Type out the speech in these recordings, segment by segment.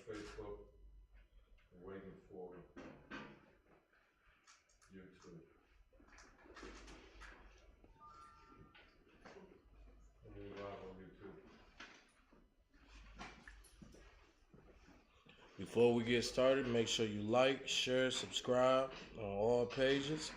Facebook. I'm waiting for YouTube. We're live on YouTube. Before we get started, make sure you like, share, subscribe on all pages.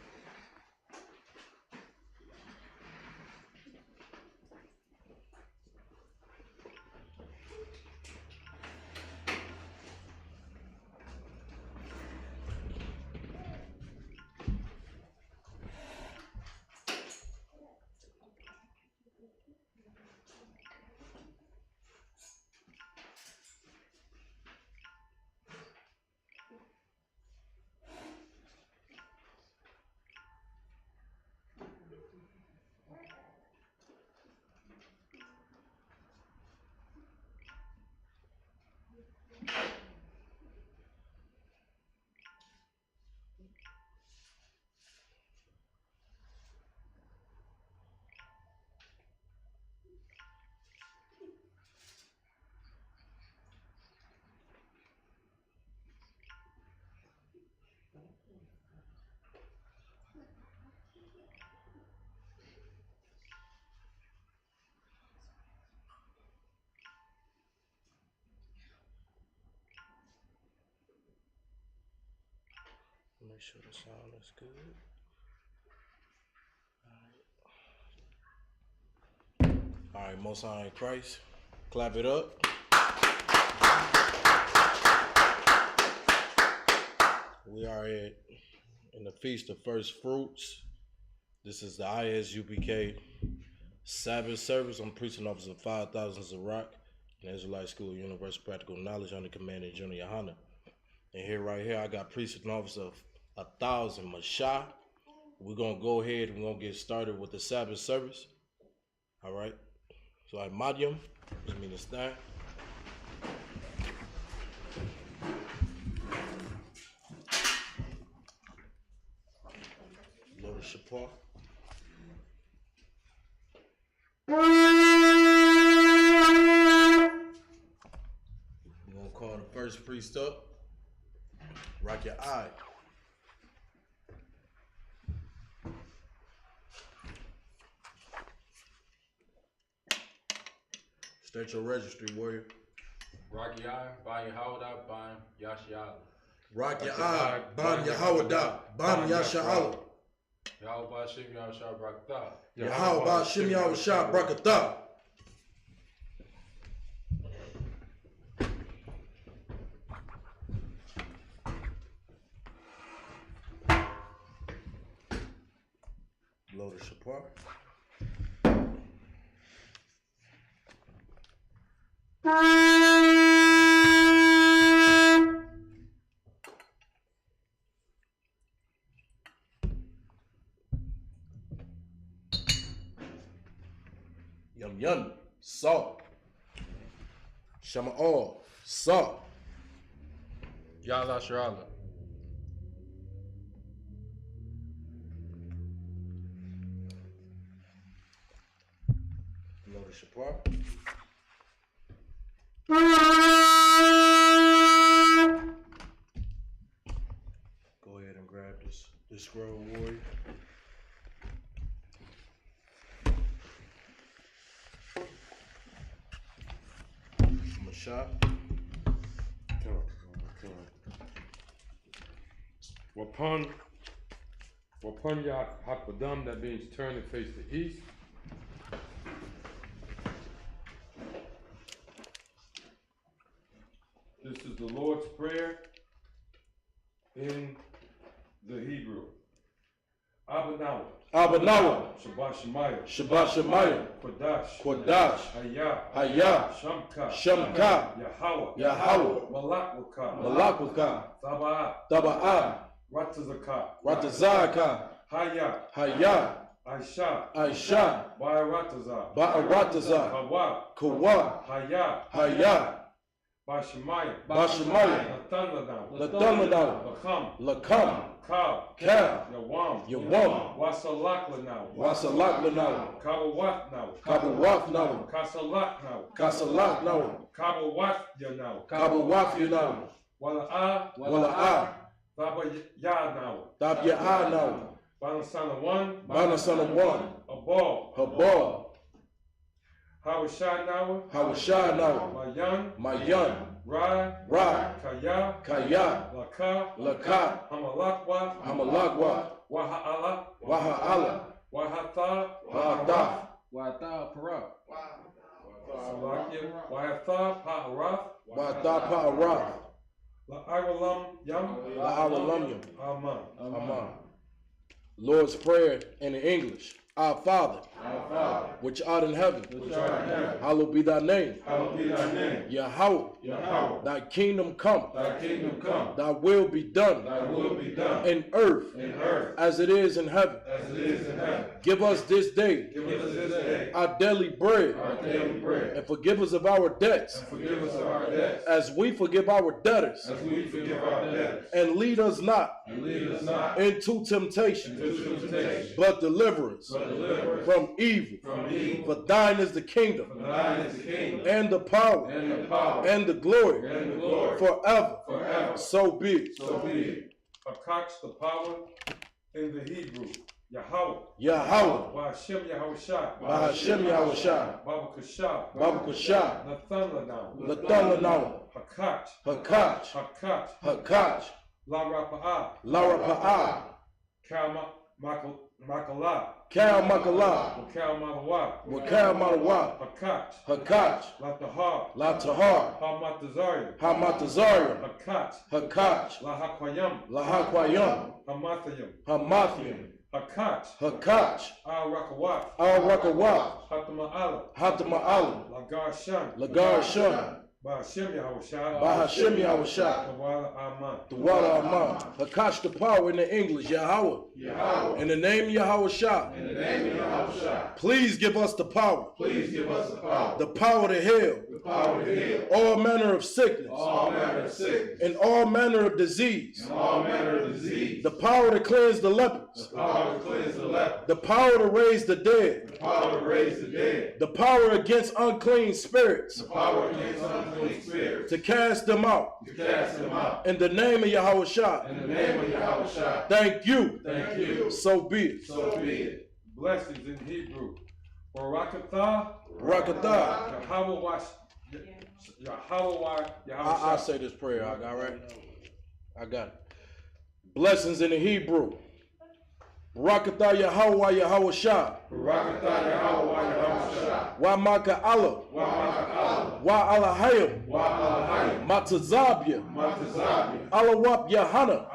Make sure the sound is good. All right, Most High in Christ. Clap it up. We are in the Feast of First Fruits. This is the ISUPK Sabbath service. I'm preaching officer of 5,000 Zarak in the Israelite School of Universal Practical Knowledge under command of Junior Yohana. And here, right here, I got preaching officer of 1,000 Mashah. We're going to go ahead and we're going to get started with the Sabbath service. All right. So I Madium, which means stand. Lord Shapar. We're going to call the first priest up. Rock your eye. State your registry, warrior. Rock your eye, Ban Yahawada, Ban Yashiala. Rock your eye, Ban Yahawada, Ban Yashiala. Yahweh Shem Yahshua Brakatah. Yahweh Shem Yahshua Brakatah. Blow the Shapar. Yum yum, salt. Shama all, salt. Yahla Sharala. Blow the Shapar. Go ahead and grab this scroll, warrior. Mashah. Wapun Yah Hakpadam, that means turn and face the east. This is the Lord's Prayer in the Hebrew. Abanawa. Shabbat Shemayah. Shabbat Shemayah. Kodash. Hayah. Shamka. Yahawah. Malakwaka. Taba'ah. Ratazaka. Hayah. Aisha. Ba'arataza. Kawa. Hayah. Hayah. Bashemaya, Bashemaya, Lathanlanawa, Lakam, Kab, Yawam, Wasalakhlanawa, Wasalakhlanawa, Kabawafnawa, Kasalaknawa, Kasalaknawa, Kasalaknawa, Kabawafyanawa, Kabawafyanawa, Wala'a, Thabayanawa, Tabya'anawa, Banasana 1, Banasana 1, Habal, Hawashanawa, Mayan, Mayan, Ra, Kaya, Laka, Hamalakwa, Waha'ala, Wahata, Parak, Wahata Pa'araf, La'aralam Yam, Aman. Lord's Prayer in English. Our Father, which art in heaven, hallowed be thy name. Yahweh, thy kingdom come, thy will be done, in earth as it is in heaven. Give us this day our daily bread, and forgive us of our debts, as we forgive our debtors, and lead us not into temptation, but deliver us from evil. For thine is the kingdom, and the power, and the glory, forever. So be it. Akach, the power in the Hebrew. Yahweh, Bahashem Yahushua, Bahashem Yahushua, Baba Kusha, Lathanlanawa, Hakach, La Larapa'ah, Kal Makala, Wakal Marawa, Hakach, Latahar, Hamatazarium, Hakach, Lahakwayam, Hamathium, Hakach, Al-Rakawat, Hatama'alam, Lagarshan, Bahashem Yahushua, Dawala Aman. Hakach, the power in the English, Yahweh. In the name of Yahushua. Please give us the power. The power to heal. All manner of sickness. And all manner of disease. The power to cleanse the lepers. The power to raise the dead. The power against unclean spirits. To cast them out. In the name of Yahushua. Thank you. So be it. Blessings in Hebrew. Barakatah. I'll say this prayer, all right? I got it. Blessings in the Hebrew. Barakatah Yahweh Yahushua. Wa Maka Allah. Wa Alahayim. Matazabia. Alawap Yahana.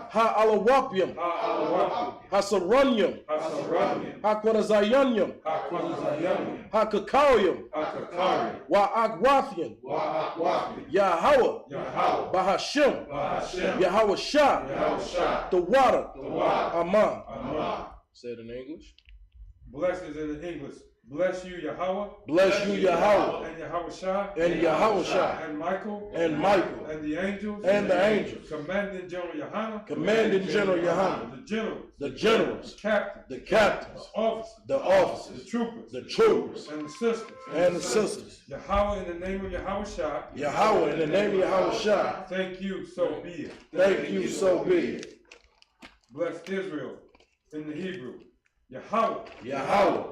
Ha Alawapyam. Hasaranyam. Hakwarazayanyam. Hakakayam. Wa Agwafyam. Yahweh. Bahashem. Yahushua. The water. Aman. Say it in English. Blessings in English. Bless you, Yahweh. Bless you, Yahweh. And Yahushua. And Yahushua. And Michael. And Michael. And the angels. And the angels. Commanding General Yohana. Commanding General Yohana. The generals. The generals. The captains. The officers. The troopers. And the sisters. Yahweh in the name of Yahushua. Yahweh in the name of Yahushua. Thank you, so be it. Thank you, so be it. Bless Israel in the Hebrew. Yahweh.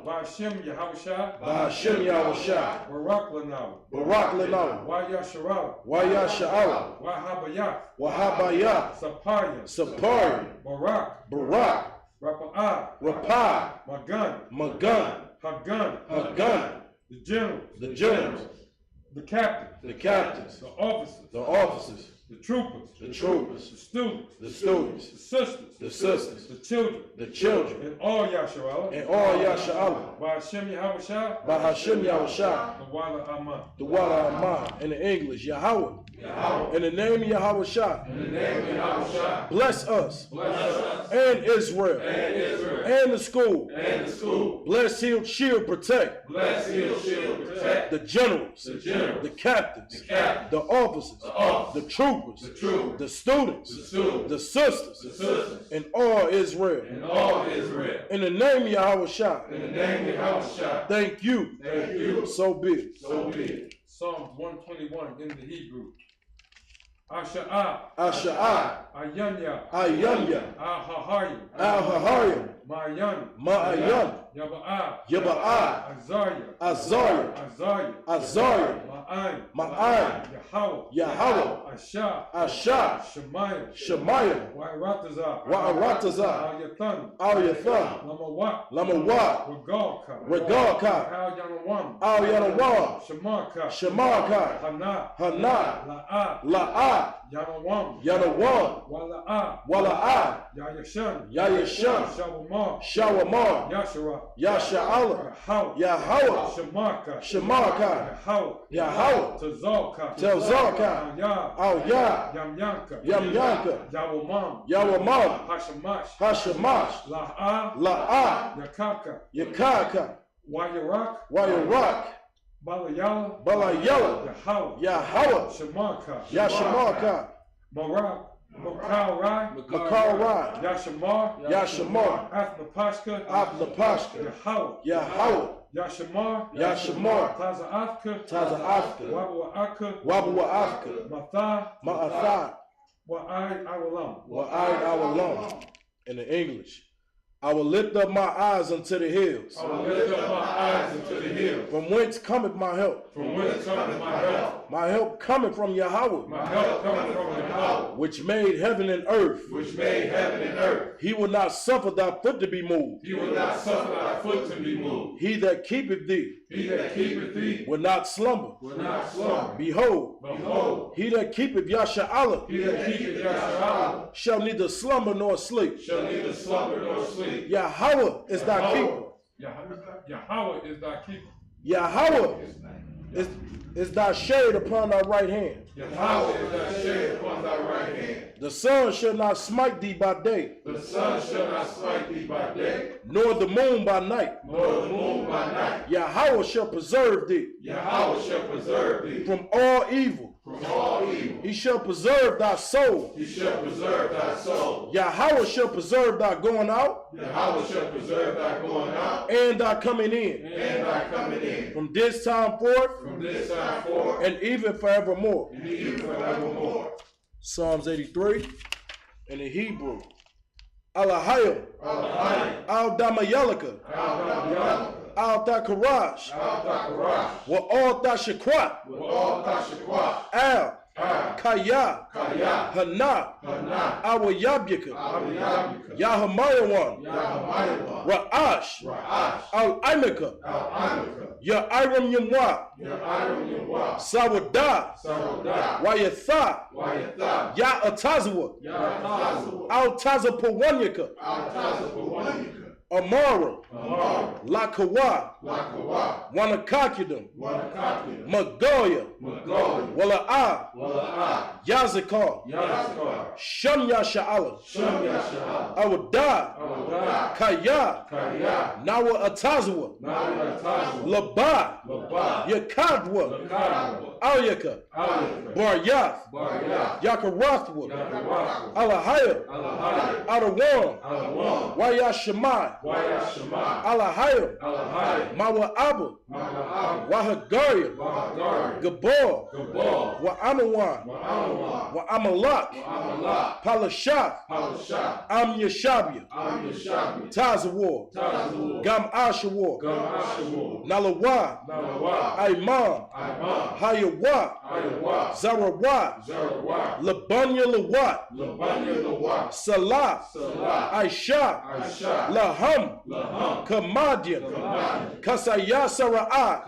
Bahashem Yahushua. Barak Lanawa. Wayasha'ala. Wahabayah. Saparian. Barak. Rapah. Magun. Hagun. The generals. The captains. The officers. The troopers. The students. The sisters. The children. And all Yasha'ala. Bahashem Yahushua. The Wala Aman. In the English, Yahweh. In the name of Yahweh Shah. Bless us. And Israel. And the school. Bless, heal, shield, protect. The generals. The captains. The officers. The troopers. The students. The sisters. And all Israel. In the name of Yahweh Shah. Thank you. So be it. Psalms 121 in the Hebrew. Asha'ah. Ayanya. Al-Hahayim. Ma'ayan. Yaba'ah. Azariah. Ma'an. Yahweh. Ashah. Shemaiah. Wa'aratazah. Al-Yathan. Lamawat. Regalka. Al-Yanawam. Shemarka. Hana. La'ah. Yanawam. Wala'ah. Yayashan. Shawamar. Yasha'ala. Yahweh. Shemarka. Yahweh. Tezalka. Al-Yah. Yamyanka. Yawamam. Hashamash. La'ah. Yakaka. Wayarak. Balayala. Yahweh. Yashamarka. Makar. Yashamar. Athnapashka. Yahweh. Yashamar. Taza'afka. Wabu'afka. Ma'athah. Wa'aid awalam. In the English. I will lift up my eyes unto the hills. From whence cometh my help? My help cometh from Yahweh. Which made heaven and earth. He will not suffer thy foot to be moved. He that keepeth thee. Will not slumber. Behold. He that keepeth Yasha'ala. Shall neither slumber nor sleep. Yahweh is thy keeper. Yahweh is thy keeper. Yahweh is thy shade upon thy right hand. Yahweh is thy shade upon thy right hand. The sun shall not smite thee by day. Nor the moon by night. Yahweh shall preserve thee. From all evil. He shall preserve thy soul. Yahweh shall preserve thy going out. And thy coming in. From this time forth. And even forevermore. Psalms 83 in the Hebrew. Alahayim. Al-Damayalika. Al-Dakarash. Wa'al-Dashakwat. Al. Kaya. Hana. Awayabyaka. Yahamayawan. Ra'ash. Al-Imika. Ya'iram Yamwa. Sawadah. Wayatha. Ya'atazwa. Al-Tazapawanyaka. Amara. Lakawa. Wanakakidum. Magoya. Wala'ah. Yazakar. Sham Yasha'ala. Awadah. Kaya. Nawa Atazwa. Labah. Yakadwa. Alyaka. Baryath. Yakarathwa. Alahaya. Adawan. Wayashemai. Alahaya. Mawa Abba. Wahagaria. Gabor. Wa'amawan. Wa'amalak. Palashath. Am Yashabia. Tazawar. Gam Ashawar. Nalawa. Imam. Hayawa. Zarawat. Labanya Lawat. Salah. Aisha. Laham. Kamadian. Kasaya Sara'at.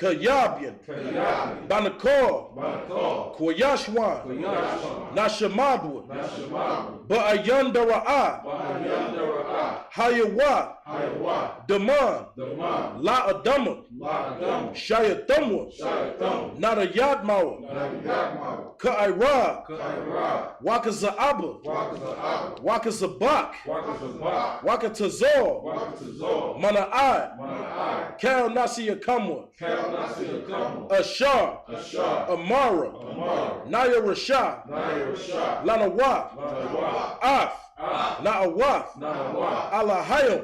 Kayabian, Banakor, Kwayashwan, Nashamadwa, Ba'ayandara'a, Hayawa, Daman, La Adama, Shayatamwa, Nadayadmawa, Ka'ira, Wakaza'aba, Wakazabak, Wakatazor, Mana'ai, Kal Nasiya Kamwa, Ashar, Amara, Naya Rashah, Lanawa, Af, Na'awaf, Alahaya,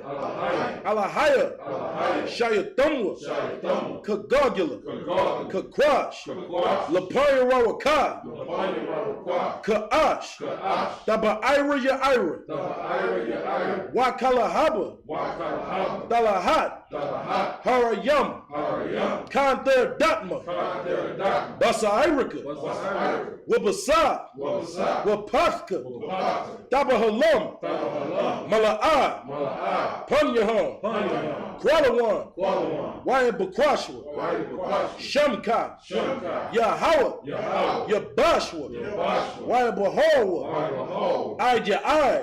Shayatamwa, Kagagula, Kakwash, Lapayarawa, Ka'ash, Daba'ira Ya'ira, Wakalahaba, Dalahat, Harayam, Kanther Datma, Basairika, Wabasa, Wapaka, Dabahalam, Mala'ah, Punyaham, Kualawan, Wayabakwashwa, Shamka, Yahawa, Yabashwa, Wayabahawa, Ayja'ai,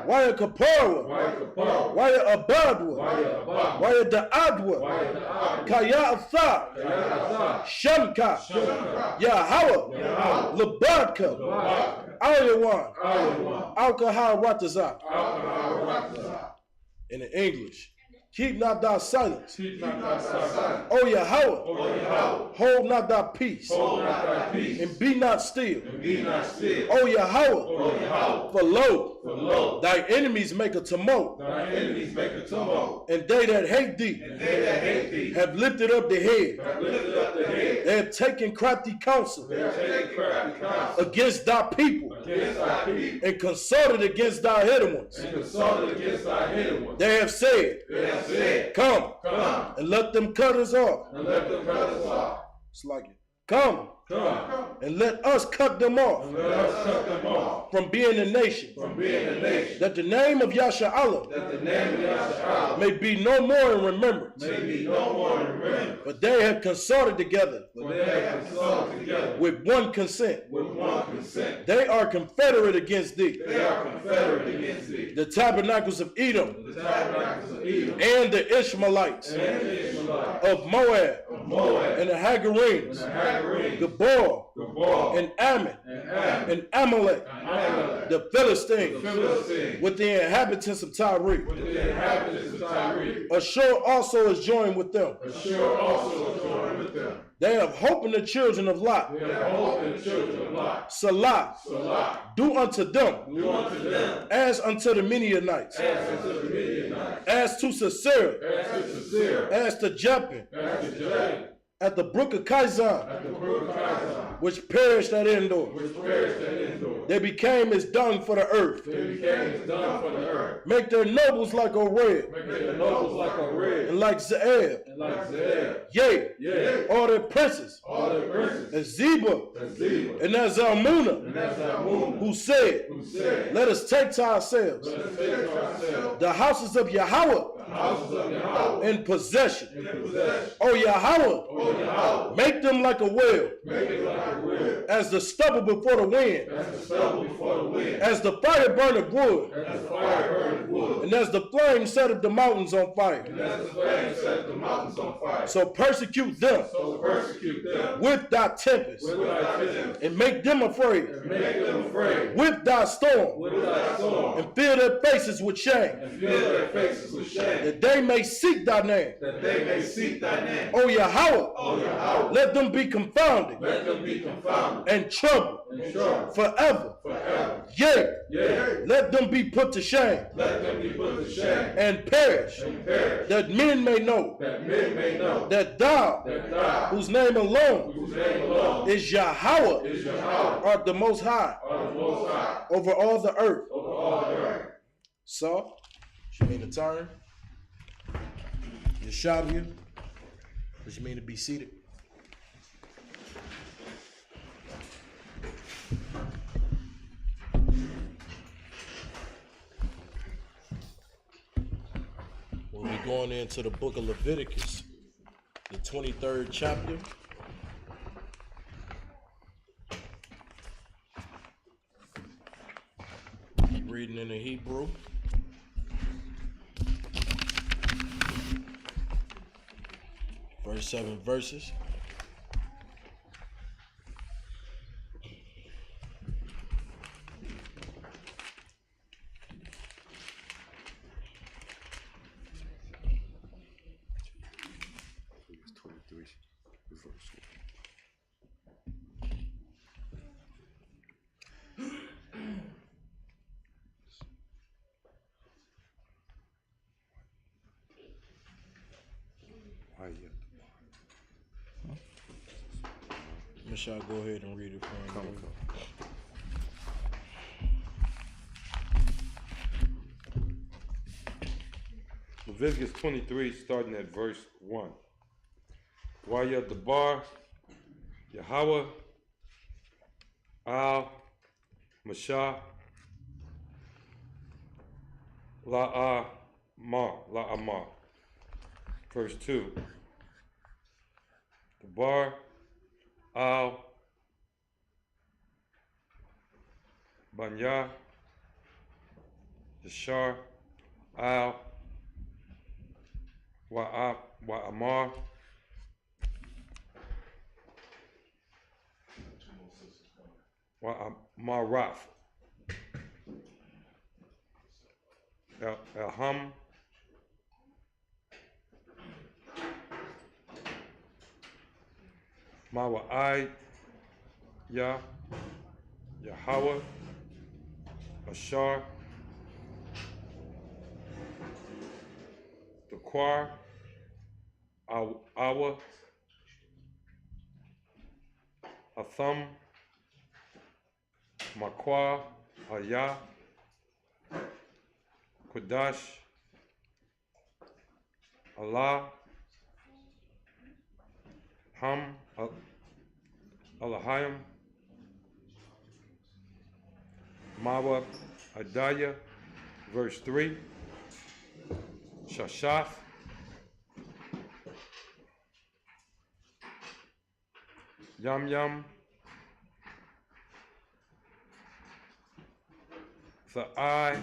Wayakapara, Wayabadwa, Wayada'adwa, Kaya'atha, Shamka, Yahawa, Labadka, Ayawan, Alcohol Ratazak. In the English. Keep not thy silence. O Yahweh, hold not thy peace. And be not still. O Yahweh, for lo, thy enemies make a tumult. And they that hate thee have lifted up the head. They have taken crafty counsel against thy people and consulted against thy hidden ones. They have said, come and let them cut us off. It's like it. Come and let us cut them off from being a nation. That the name of Yasha'Allah may be no more in remembrance. But they have consulted together with one consent. They are confederate against thee. The tabernacles of Edom and the Ishmaelites of Moab and the Hagarenes, Gabor and Ammon and Amalek, the Philistines with the inhabitants of Tyre. Ashur also is joined with them. They have hope in the children of Lot. Salah, do unto them as unto the Midianites, as to Sisera, as to Japheth, at the brook of Kaisan, which perished at Endor. They became as dung for the earth. Make their nobles like Oreb, and like Zeeb. Yea, all their princes, and Zeba, and as Zalmunna, who said, let us take to ourselves the houses of Yahweh in possession. O Yahweh, make them like a well, as the stubble before the wind, as the fire burneth wood, and as the flame setteth the mountains on fire. So persecute them with thy tempest, and make them afraid with thy storm, and fill their faces with shame, that they may seek thy name. O Yahweh, let them be confounded and troubled forever. Yea, let them be put to shame and perish, that men may know that thou, whose name alone is Yahweh, art the Most High over all the earth. So, which mean to turn, Yeshavia, which mean to be seated. We'll be going into the book of Leviticus, the 23rd chapter. Reading in the Hebrew. First 7 verses. Michelle, go ahead and read it for me. Leviticus 23, starting at verse 1. Waya Dabar, Yahweh, Al, Mashah, La'amar. Verse 2. Dabar, Al, Banya, Yashar, Al, Wa'amar, Wa'amaraf, Elham, Mawa'ai, Yahweh, Ashar, Daquar, Awa, Atham, Makwa, Aya, Kodash, Allah, Ham, Alahayim, Mawa, Adaya, verse 3, Shashaf, Yam, Tha'ai,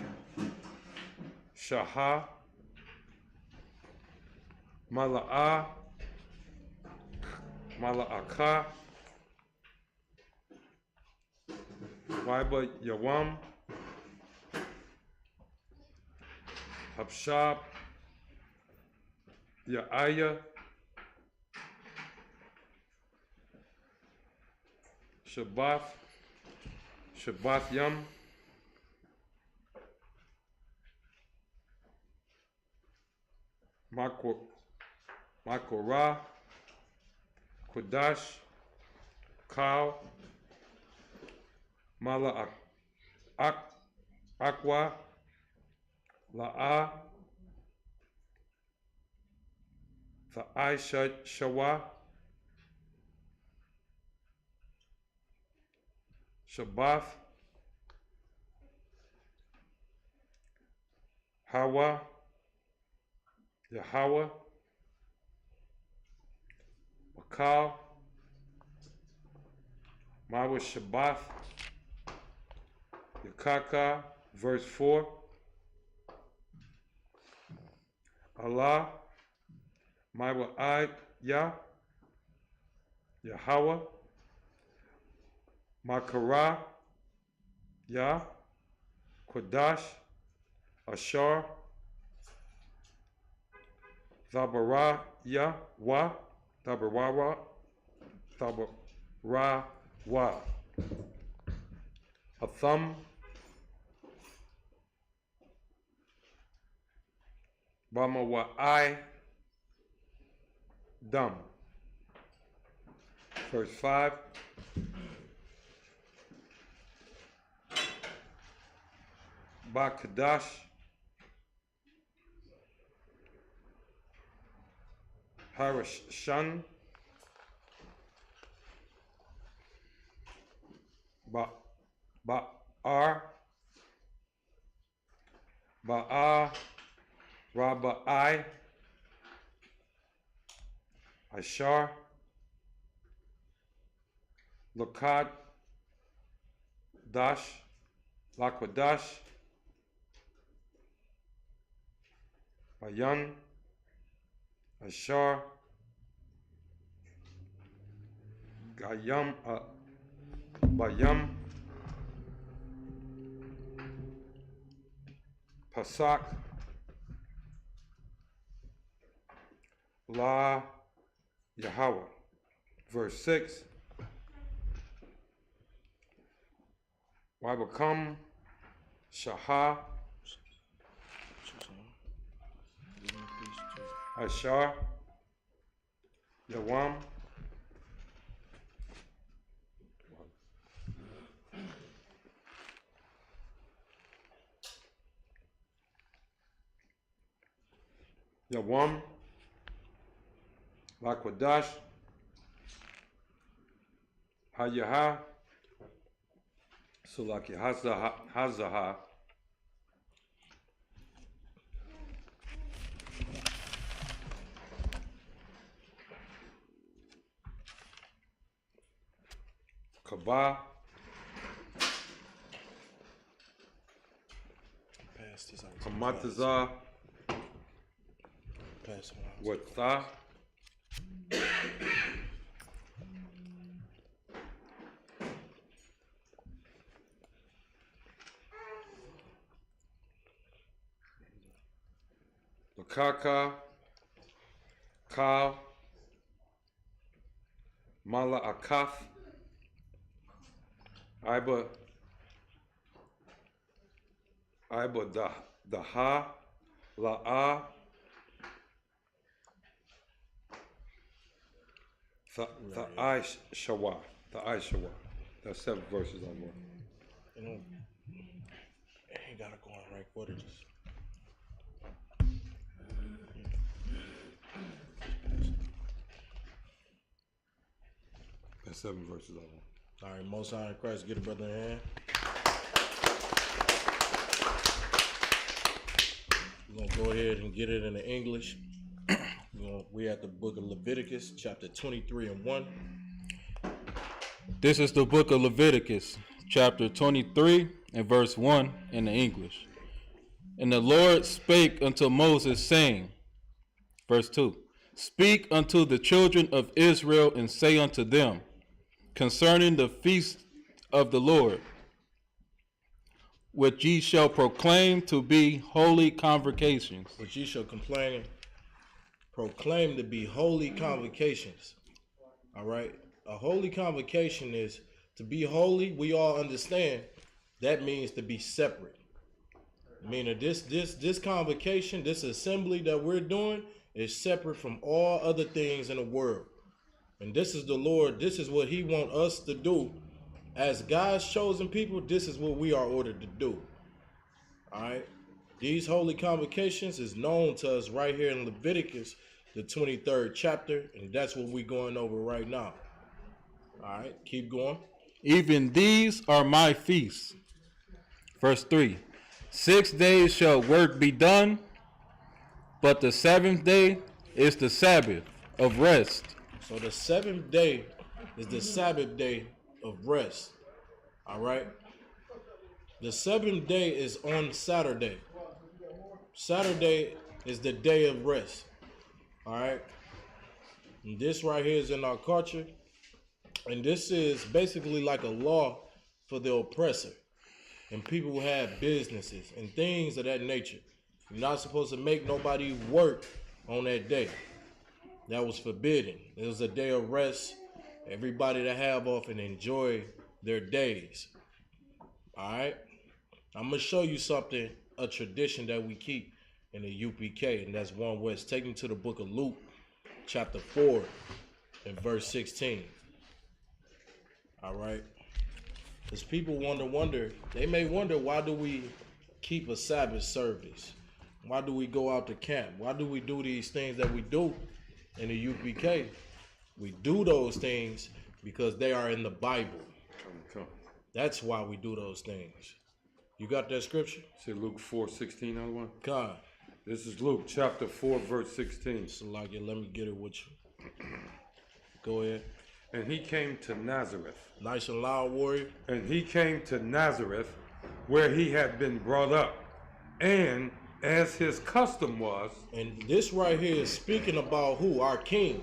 Shaha, Mala'aka, Waiba Yawam, Habshab, Ya'aya, Shabbath Yam, Makorah, Kodash, Kal, Mala Aqua, La'a, Tha'ai Shawa, Shabbath, Hawa, Yahweh, Makal, Mawa Shabbath, Yakaka, verse 4, Allah, Mawa Ai, Yahweh, Makara, Kodash, Ashar, Thabara, Thabara, Atham, Bamawa'ai, Dam. Verse 5. Bakadash, Harashan, Ba'ar, Ba'a, Rabba'i, Ashar, Lakad, Lakwadash, Bayan, Ashar, Gayam, Bayam, Pasak, La Yahweh. Verse 6. Wabakam, Shahah, Ashar, Yawam, Yawam, Lakwadash, Hayaha, Sulaki Hazaha, Kabah, Pass this out. Hamatazah, Pass it on. Watha, Lakaka, Kal, Mala Akath, Iba Daha, La'a, the Shawa. That's 7 verses on one. You know, ain't gotta go on right. What it is. That's 7 verses on one. All right, Most High in Christ, get a brother in hand. We're gonna go ahead and get it in the English. We at the book of Leviticus, chapter 23 and 1. This is the book of Leviticus, chapter 23 and verse 1 in the English. And the Lord spake unto Moses, saying, verse 2, Speak unto the children of Israel, and say unto them, concerning the feast of the Lord, which ye shall proclaim to be holy convocations. Which ye shall proclaim to be holy convocations. All right? A holy convocation is to be holy. We all understand that means to be separate. Meaning this convocation, this assembly that we're doing is separate from all other things in the world. And this is the Lord, this is what he wants us to do. As God's chosen people, this is what we are ordered to do. All right? These holy convocations is known to us right here in Leviticus, the 23rd chapter, and that's what we're going over right now. All right, keep going. Even these are my feasts. Verse 3, 6 days shall work be done, but the 7th day is the Sabbath of rest. So the 7th day is the Sabbath day of rest. All right. The 7th day is on Saturday. Saturday is the day of rest. All right. And this right here is in our culture. And this is basically like a law for the oppressor. And people who have businesses and things of that nature. You're not supposed to make nobody work on that day. That was forbidden. It was a day of rest. Everybody to have off and enjoy their days. All right. I'm going to show you something, a tradition that we keep in the UPK, and that's one West. Take me to the book of Luke, chapter 4, and verse 16. All right. Because people wonder, they may wonder, why do we keep a Sabbath service? Why do we go out to camp? Why do we do these things that we do in the UPK? We do those things because they are in the Bible. Come. That's why we do those things. You got that scripture? Say Luke 4:16 on one. God. This is Luke chapter 4, verse 16. So like it, let me get it with you. Go ahead. And he came to Nazareth. Nice and loud, warrior. And he came to Nazareth, where he had been brought up. And as his custom was, And this right here is speaking about who? Our King.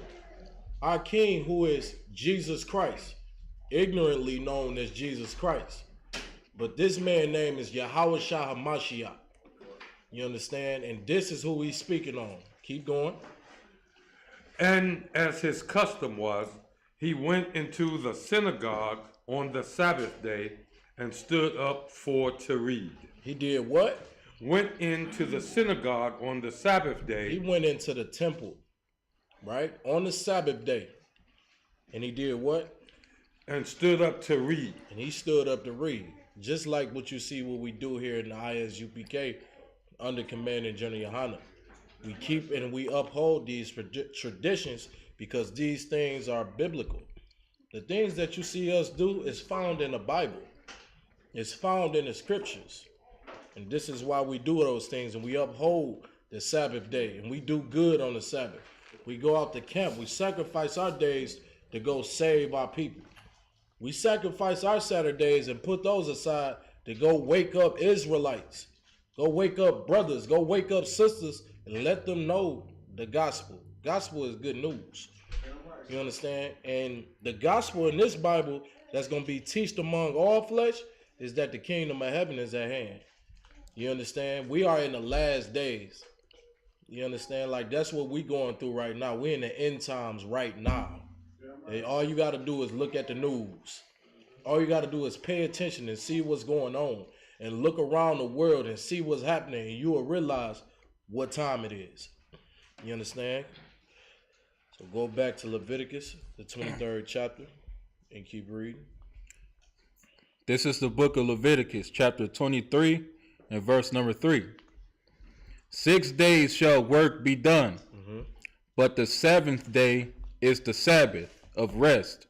Our King, who is Jesus Christ, ignorantly known as Jesus Christ. But this man's name is Yahweh Shah HaMashiach. You understand? And this is who he's speaking on. Keep going. and as his custom was, he went into the synagogue on the Sabbath day and stood up for to read. He did what? Went into the synagogue on the Sabbath He day went into the temple, right? On the Sabbath day. And he did what? and stood up to read. And he stood up to read. Just like what you see what we do here in the ISUPK under Command and General Yohana. We keep and we uphold these traditions because these things are biblical. The things that you see us do is found in the Bible. It's found in the scriptures. And this is why we do those things, and we uphold the Sabbath day, and we do good on the Sabbath. We go out to camp. We sacrifice our days to go save our people. We sacrifice our Saturdays and put those aside to go wake up Israelites. Go wake up brothers. Go wake up sisters and let them know the gospel. Gospel is good news. You understand? And the gospel in this Bible that's going to be taught among all flesh is that the kingdom of heaven is at hand. You understand? We are in the last days. You understand? Like, that's what we going through right now. We're in the end times right now. And all you got to do is look at the news. All you got to do is pay attention and see what's going on. And look around the world and see what's happening. And you will realize what time it is. You understand? So go back to Leviticus, the 23rd chapter, and keep reading. This is the book of Leviticus, chapter 23, and verse number 3. 6 days shall work be done, but the seventh day is the Sabbath of rest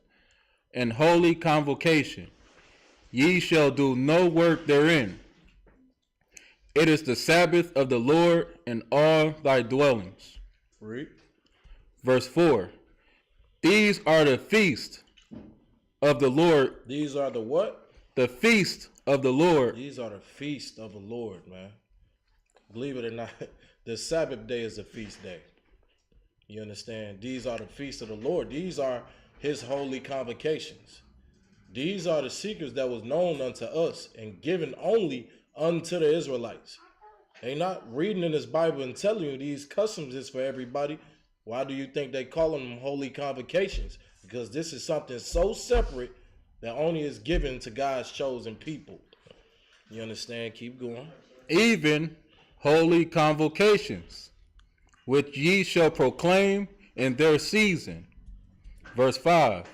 and holy convocation. Ye shall do no work therein. It is the Sabbath of the Lord in all thy dwellings. Read. Verse 4. These are the feast of the Lord. These are the what? The feast of the Lord. These are the feast of the Lord, man. Believe it or not, the Sabbath day is a feast day. You understand? These are the feasts of the Lord. These are his holy convocations. These are the secrets that was known unto us and given only unto the Israelites. They not reading in this Bible and telling you these customs is for everybody. Why do you think they call them holy convocations? Because this is something so separate that only is given to God's chosen people. You understand? Keep going. Even holy convocations, which ye shall proclaim in their season. Verse 5.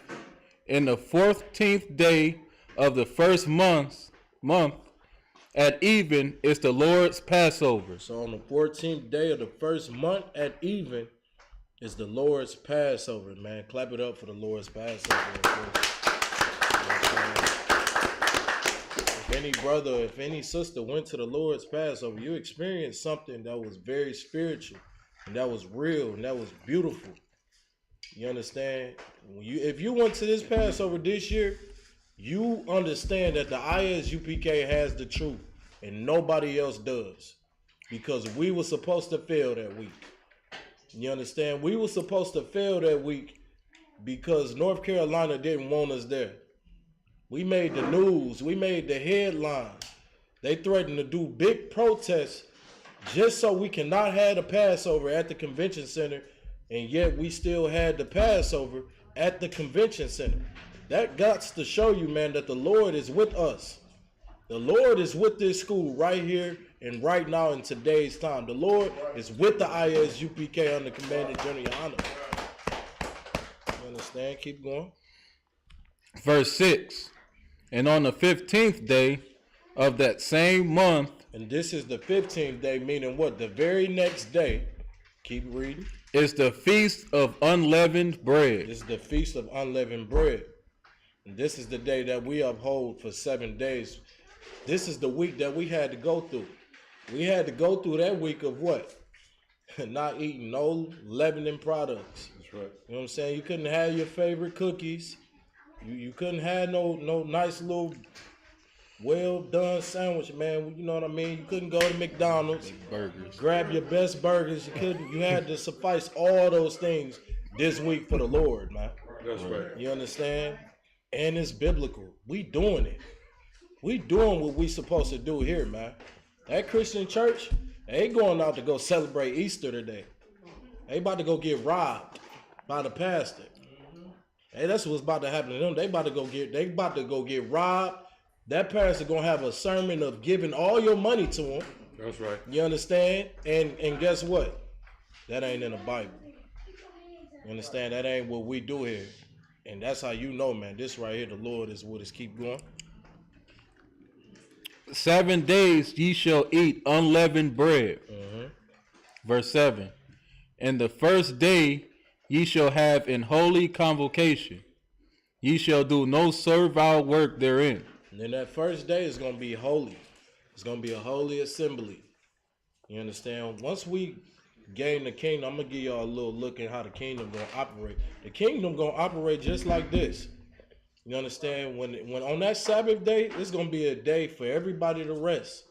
In the 14th day of the first month at even is the Lord's Passover. So on the 14th day of the first month at even is the Lord's Passover, man. Clap it up for the Lord's Passover. If any brother, if any sister went to the Lord's Passover, you experienced something that was very spiritual and that was real and that was beautiful. You understand? If you went to this Passover this year, you understand that the ISUPK has the truth and nobody else does, because we were supposed to fail that week. You understand? We were supposed to fail that week because North Carolina didn't want us there. We made the news. We made the headlines. They threatened to do big protests just so we cannot have the Passover at the convention center, and yet we still had the Passover at the convention center. That got to show you, man, that the Lord is with us. The Lord is with this school right here and right now in today's time. The Lord is with the ISUPK under Command of General Yohana. You understand? Keep going. Verse 6. And on the 15th day of that same month. And this is the 15th day, meaning what? The very next day. Keep reading. Is the feast of unleavened bread. This is the feast of unleavened bread. And this is the day that we uphold for 7 days. This is the week that we had to go through. We had to go through that week of what? Not eating no leavening products. That's That's right. You know what I'm saying? You couldn't have your favorite cookies. You couldn't have no nice little well done sandwich, man. You know what I mean? You couldn't go to McDonald's, Burgers. grab your best burgers. You couldn't. You had to suffice all those things this week for the Lord, man. That's right. You understand? And it's biblical. We doing it. We doing what we supposed to do here, man. That Christian church, they going out to go celebrate Easter today. They about to go get robbed by the pastor. Hey, that's what's about to happen to them. They about to go get robbed. That pastor gonna have a sermon of giving all your money to him. That's right. You understand? And guess what? That ain't in the Bible. You understand? That ain't what we do here. And that's how you know, man. This right here, the Lord is what is keep going. 7 days ye shall eat unleavened bread. Verse 7. And the first day ye shall have an holy convocation. Ye shall do no servile work therein. And then that first day is going to be holy. It's going to be a holy assembly. You understand? Once we gain the kingdom, I'm going to give y'all a little look at how the kingdom going to operate. The kingdom going to operate just like this. You understand? When on that Sabbath day, it's going to be a day for everybody to rest.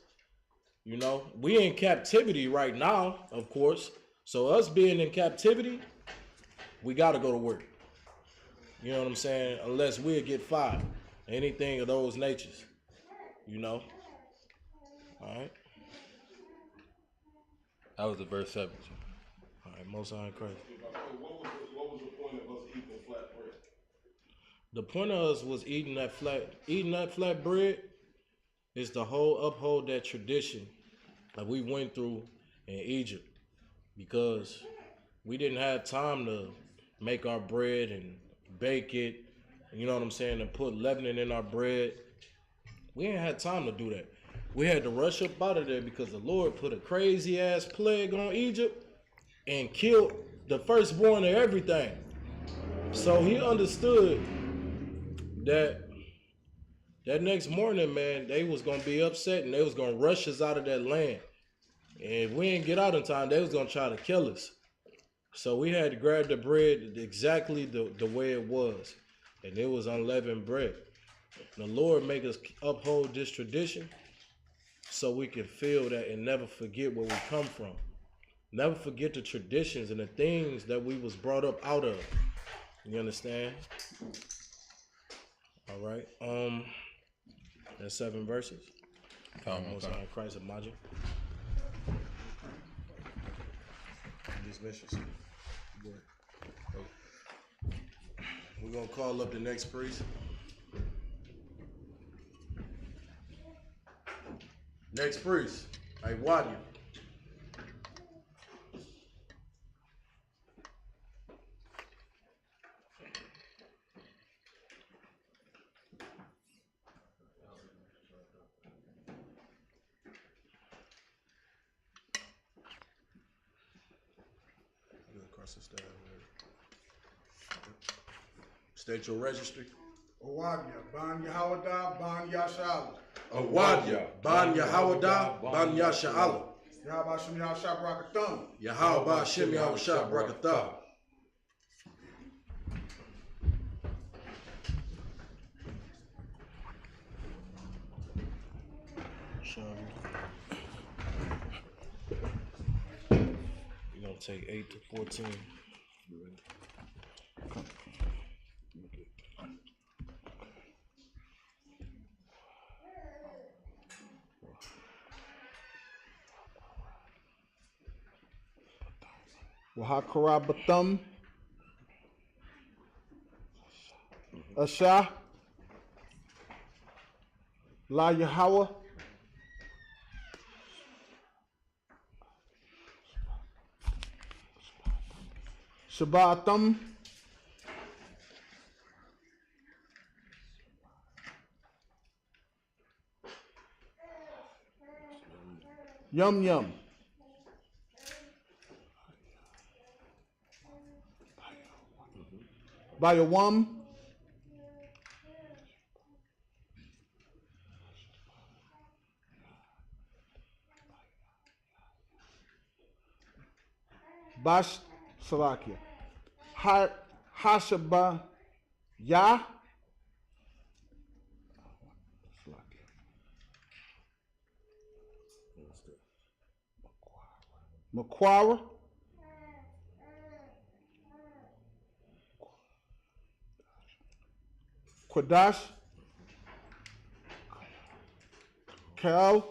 You know, we in captivity right now, of course. So us being in captivity, we got to go to work. You know what I'm saying? Unless we'll get fired. Anything of those natures. You know? All right? That was the verse 7. All right, Most High in Christ. What was the point of us eating flat bread? The point of us was eating that flat bread is to uphold that tradition that we went through in Egypt, because we didn't have time to make our bread and bake it, you know what I'm saying, and put leavening in our bread. We ain't had time to do that. We had to rush up out of there because the Lord put a crazy ass plague on Egypt and killed the firstborn of everything. So he understood that next morning, man, they was gonna be upset and they was gonna rush us out of that land. And if we didn't get out in time, they was gonna try to kill us. So we had to grab the bread exactly the way it was. And it was unleavened bread. The Lord make us uphold this tradition so we can feel that and never forget where we come from. Never forget the traditions and the things that we was brought up out of. You understand? All right. That's 7 verses. Most High Christ of Majin. Dismissions. We're gonna call up the next priest. Next priest. Hey, Wadi. State your registry. Owadya, Ban Yahawada, Ban Yasha'Allah. Awadya, Ban Yahawada, Ban Yasha'Allah. Yahweh Shem Yahshua Barakatham. Yahweh Shem Yahushua Barakatah. You're gonna take 8 to 14. Wahakarabatham. Asha. La Yahweh. Shabbatam. Yum Yum. Bayawam. Bash Salakia. Hashaba Yah. Maquara. Quadash. Cal.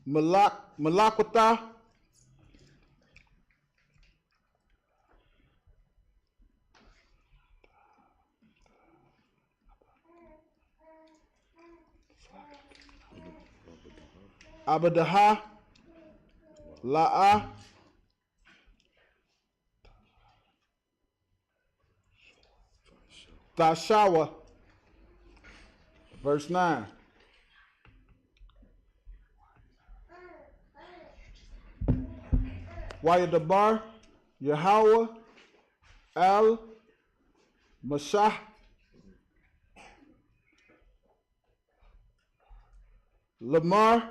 Malakwata. Abadaha. La'a. Tashawa. Verse 9. Wayadabar, Yahweh, Al, Mashah, Lamar.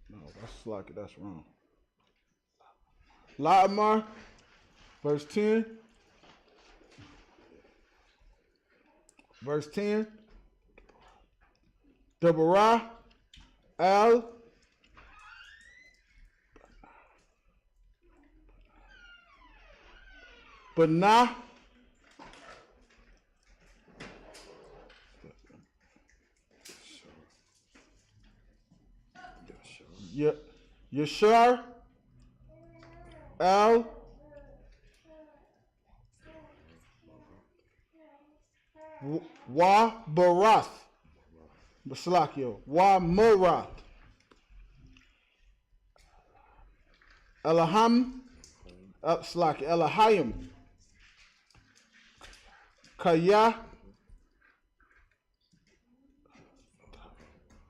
No, that's wrong. La'amar, verse 10. Verse 10. Deborah, Al, Banah, Yashar, Al, Wa Barath, Baslakio, Wa Morath, Elaham, Elahayim, Kaya,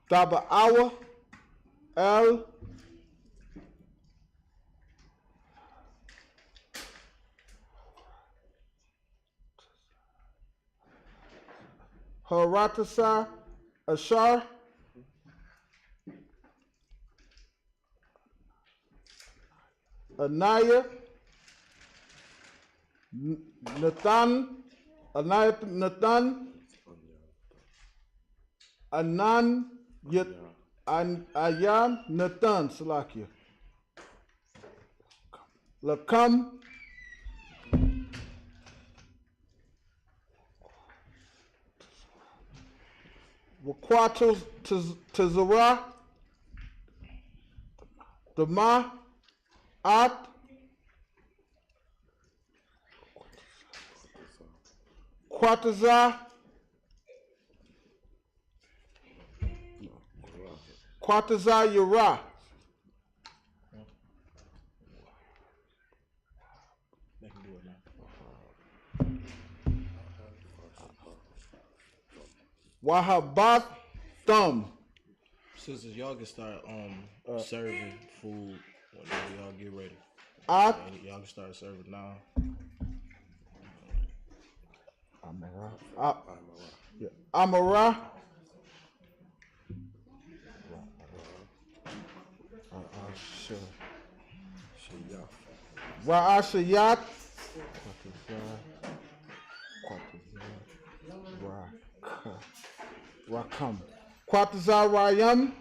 Taba'awa, El, Haratasa, Ashar, Anaya, Nathan, Anaya, Nathan, Anan, Ayan, Nathan, Salakia. Lakam, Wakwatos Tazara, Dama, At, Quataza, Yara, Wahabat Thumb. Sisters, y'all can start serving food whenever y'all get ready. At Y'all can start serving now. Amara. Ra'ashayat. Rakam. Quatazarayam.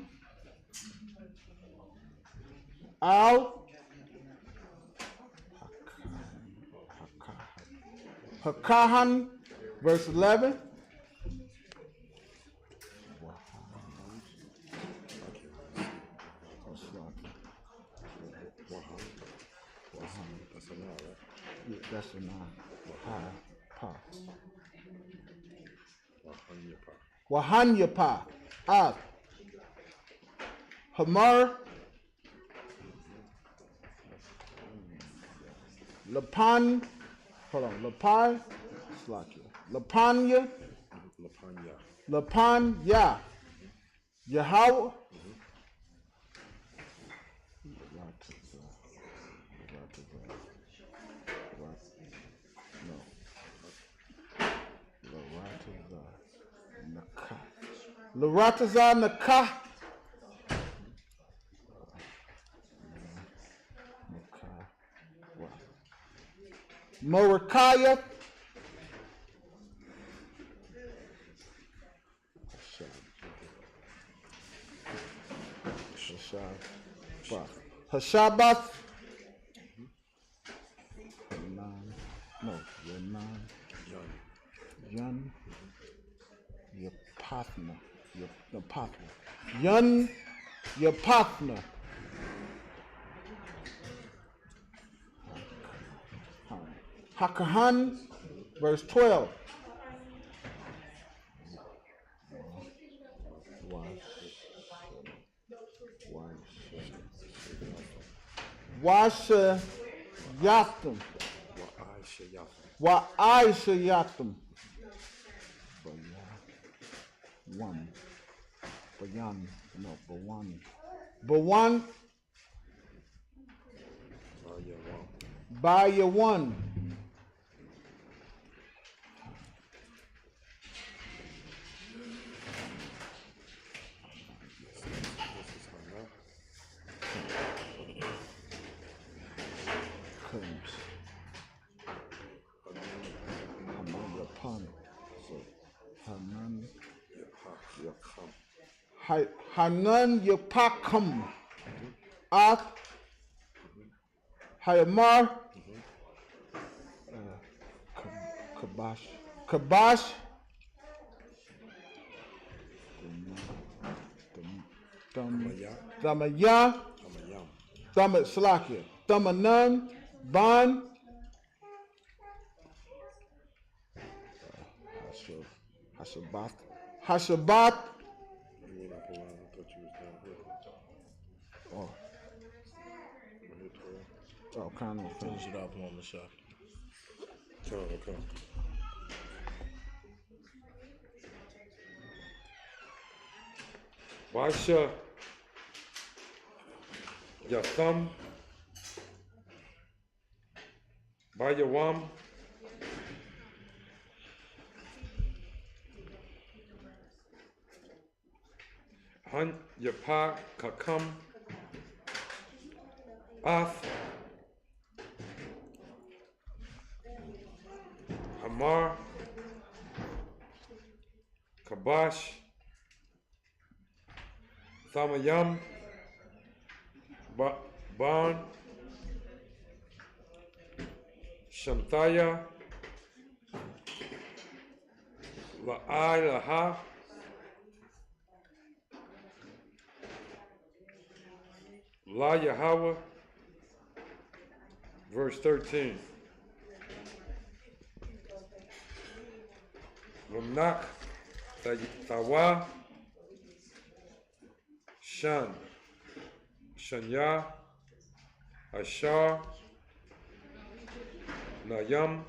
Al. Hakahan. Verse 11. That's a nine. Wahanyapa. Ad. Hamar. Lapan. Hold on. Lapai. Slakia. Lapanya. Lapanya. Yahweh. Larataza Naka. Morakaya. Hashabath. Yun. Yapafna. Yun. Yapafna. Hakahan, verse 12. Washa Yatham. Wa'aisha Yatham. Bawan. By one. Hanan Yapakam. Ath. Hayamar. Kabash. Damaya. Damat Slakia. Damanan. Ban. Hashabat. Oh, kind of. Finish it off on the shot. Okay. Washa Yatham Bayawam Han Yapa Kakam Ath Hamar Kabash Thamayam Ban Shamtaya La'ai Laha La Yahweh. Verse 13. Ramnak Tawa Shan Shanya Ashar Nayam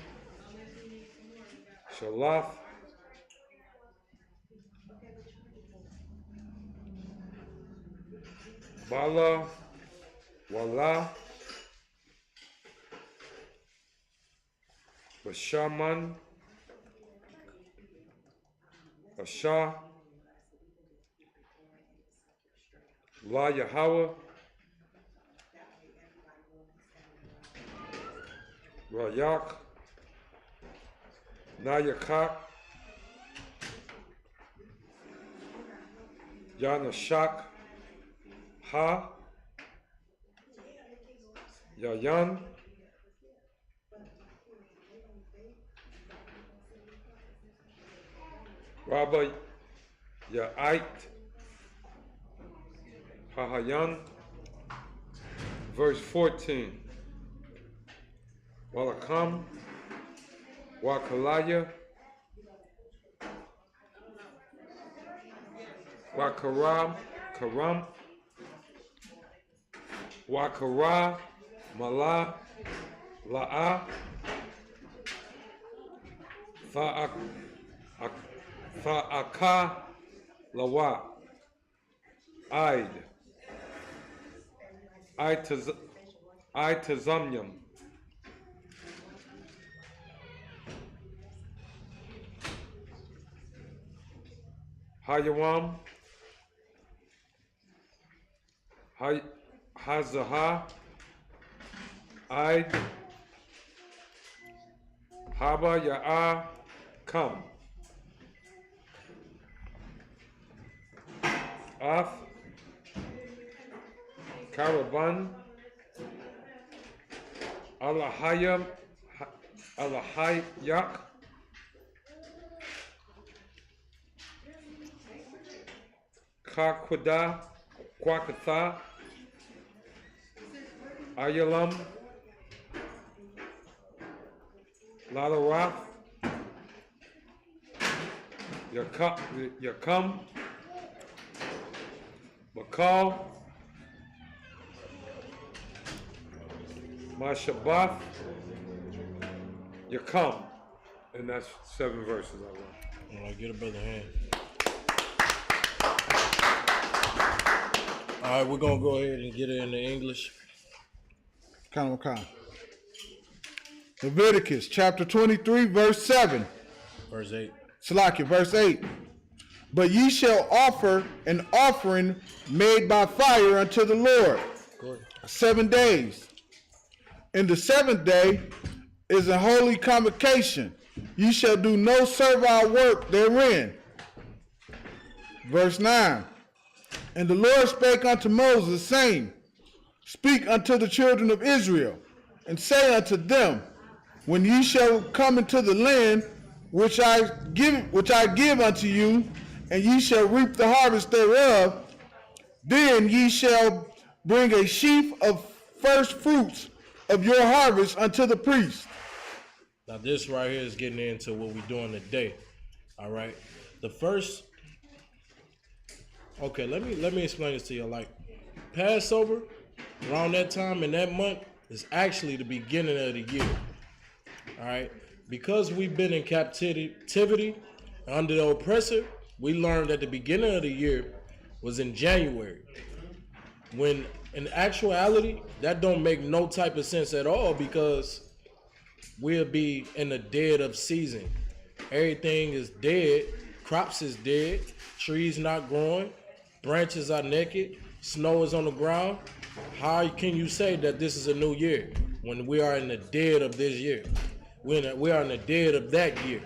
Shalath Bala Wala Bashaman Asha La Yahweh Rayak Nayakak Yanashak Ha Yayan Rabba Ya'ait Hahayan. Verse 14. Walakam Wakalaya Wakaram Karam Wakara Mala La'a Fa'aka Lawa Aid Itazamyam Hayawam, Hazaha, Aid, Haba Ya'a, come. Af, Karaban, Alahayam, Alahayak, Kakwada, Kwakatha, Ayalam, Lalarath, Yakam, Bakal, Mashabath, Yakam. And that's 7 verses I want. All right, get a brother hand. All right, we're going to go ahead and get it into English. Come. Leviticus chapter 23, verse 7. Verse 8. Salakia, verse 8. But ye shall offer an offering made by fire unto the Lord 7 days. And the 7th day is a holy convocation. Ye shall do no servile work therein. Verse 9. And the Lord spake unto Moses, saying, Speak unto the children of Israel, and say unto them, When ye shall come into the land which I give unto you, and ye shall reap the harvest thereof, then ye shall bring a sheaf of first fruits of your harvest unto the priest. Now this right here is getting into what we're doing today. All right. The first. Okay, let me explain this to you. Like Passover, around that time in that month is actually the beginning of the year. All right. Because we've been in captivity under the oppressor, we learned that the beginning of the year was in January. When in actuality, that don't make no type of sense at all, because we'll be in the dead of season. Everything is dead. Crops is dead. Trees not growing. Branches are naked. Snow is on the ground. How can you say that this is a new year when we are in the dead of this year? We are in the dead of that year.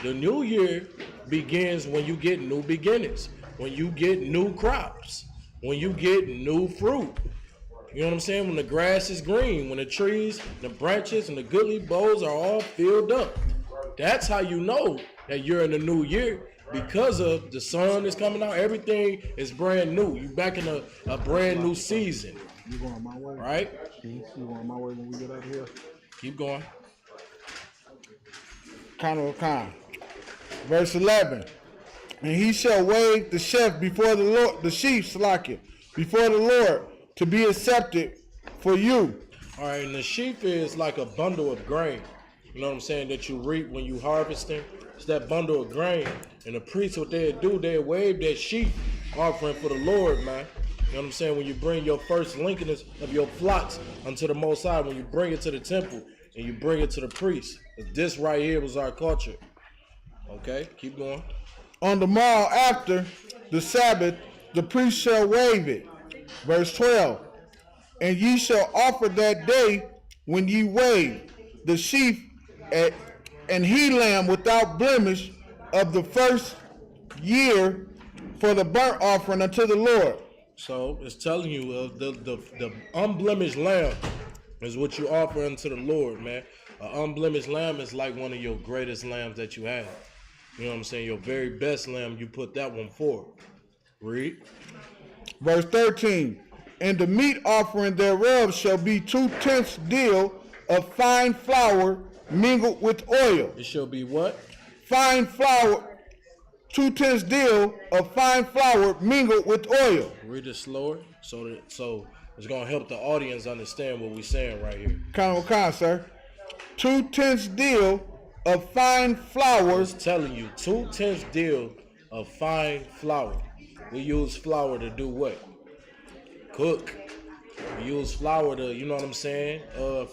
The new year begins when you get new beginnings, when you get new crops, when you get new fruit. You know what I'm saying? When the grass is green, when the trees, the branches, and the goodly boughs are all filled up. That's how you know that you're in the new year, because of the sun is coming out. Everything is brand new. You're back in a brand new season. You going my way? Right? You going my way when we get out of here? Keep going. Verse 11. And he shall wave the sheaf before the Lord, the sheaf, Salakia, before the Lord, to be accepted for you. All right, and the sheaf is like a bundle of grain. You know what I'm saying? That you reap when you harvesting. It's that bundle of grain. And the priests, what they'll do, they'll wave that sheaf offering for the Lord, man. You know what I'm saying? When you bring your first likeness of your flocks unto the Most High, when you bring it to the temple and you bring it to the priest. This right here was our culture. Okay, keep going. On the morrow after the Sabbath, the priest shall wave it. Verse 12. And ye shall offer that day when ye wave the sheaf and he lamb without blemish of the first year for the burnt offering unto the Lord. So it's telling you the unblemished lamb is what you offer unto the Lord, man. An unblemished lamb is like one of your greatest lambs that you have. You know what I'm saying? Your very best lamb, you put that one forward. Read. Verse 13. And the meat offering thereof shall be 2/10 deal of fine flour mingled with oil. It shall be what? Fine flour, 2/10 deal of fine flour mingled with oil. Read it slower, so it's gonna help the audience understand what we're saying right here. Kind, sir. 2/10 deal of fine flour. It's telling you 2/10 deal of fine flour. We use flour to do what? Cook. We use flour to, you know what I'm saying?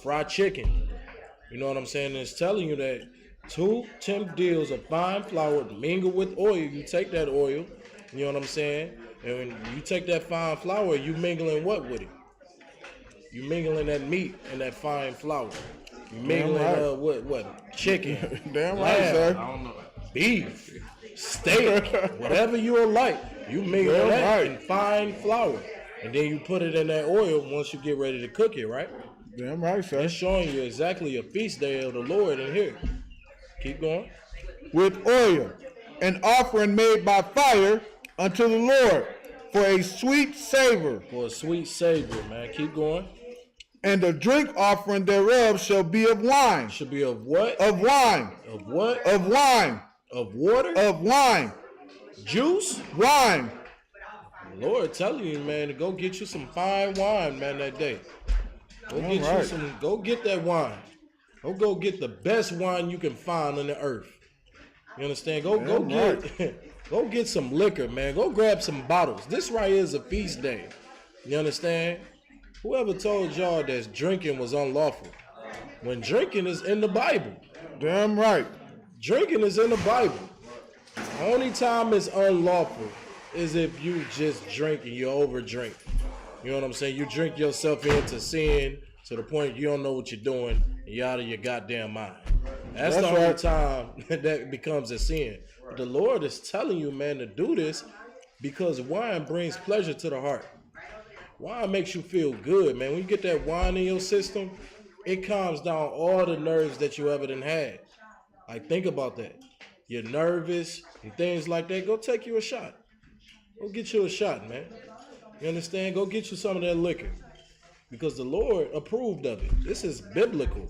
Fry chicken. You know what I'm saying? It's telling you that 2 tenth deals of fine flour mingled with oil. You take that oil, you know what I'm saying? And when you take that fine flour, you mingling what with it? You mingling that meat and that fine flour. You mingling right. what? Chicken. Damn lamb, right, sir. I don't know. beef, steak, whatever you like. You mingle Damn that right. in fine flour. And then you put it in that oil once you get ready to cook it, right? Damn right, sir. It's showing you exactly a feast day of the Lord in here. Keep going. With oil, an offering made by fire unto the Lord for a sweet savor. For a sweet savor, man. Keep going. And the drink offering thereof shall be of wine. Should be of what? Of wine. Of what? Of wine. Of water? Of wine. Juice? Wine. Lord telling you, man, to go get you some fine wine, man, that day. Go get that wine. Go get the best wine you can find on the earth. You understand? Go get some liquor, man. Go grab some bottles. This right here is a feast day. You understand? Whoever told y'all that drinking was unlawful? When drinking is in the Bible. Damn right. Drinking is in the Bible. The only time it's unlawful is if you just drink and you overdrink. You know what I'm saying? You drink yourself into sin to the point you don't know what you're doing and you're out of your goddamn mind. That's the only time that becomes a sin. But the Lord is telling you, man, to do this because wine brings pleasure to the heart. Wine makes you feel good, man. When you get that wine in your system, it calms down all the nerves that you ever done had. Like, think about that. You're nervous and things like that. Go take you a shot. Go get you a shot, man. You understand? Go get you some of that liquor. Because the Lord approved of it. This is biblical.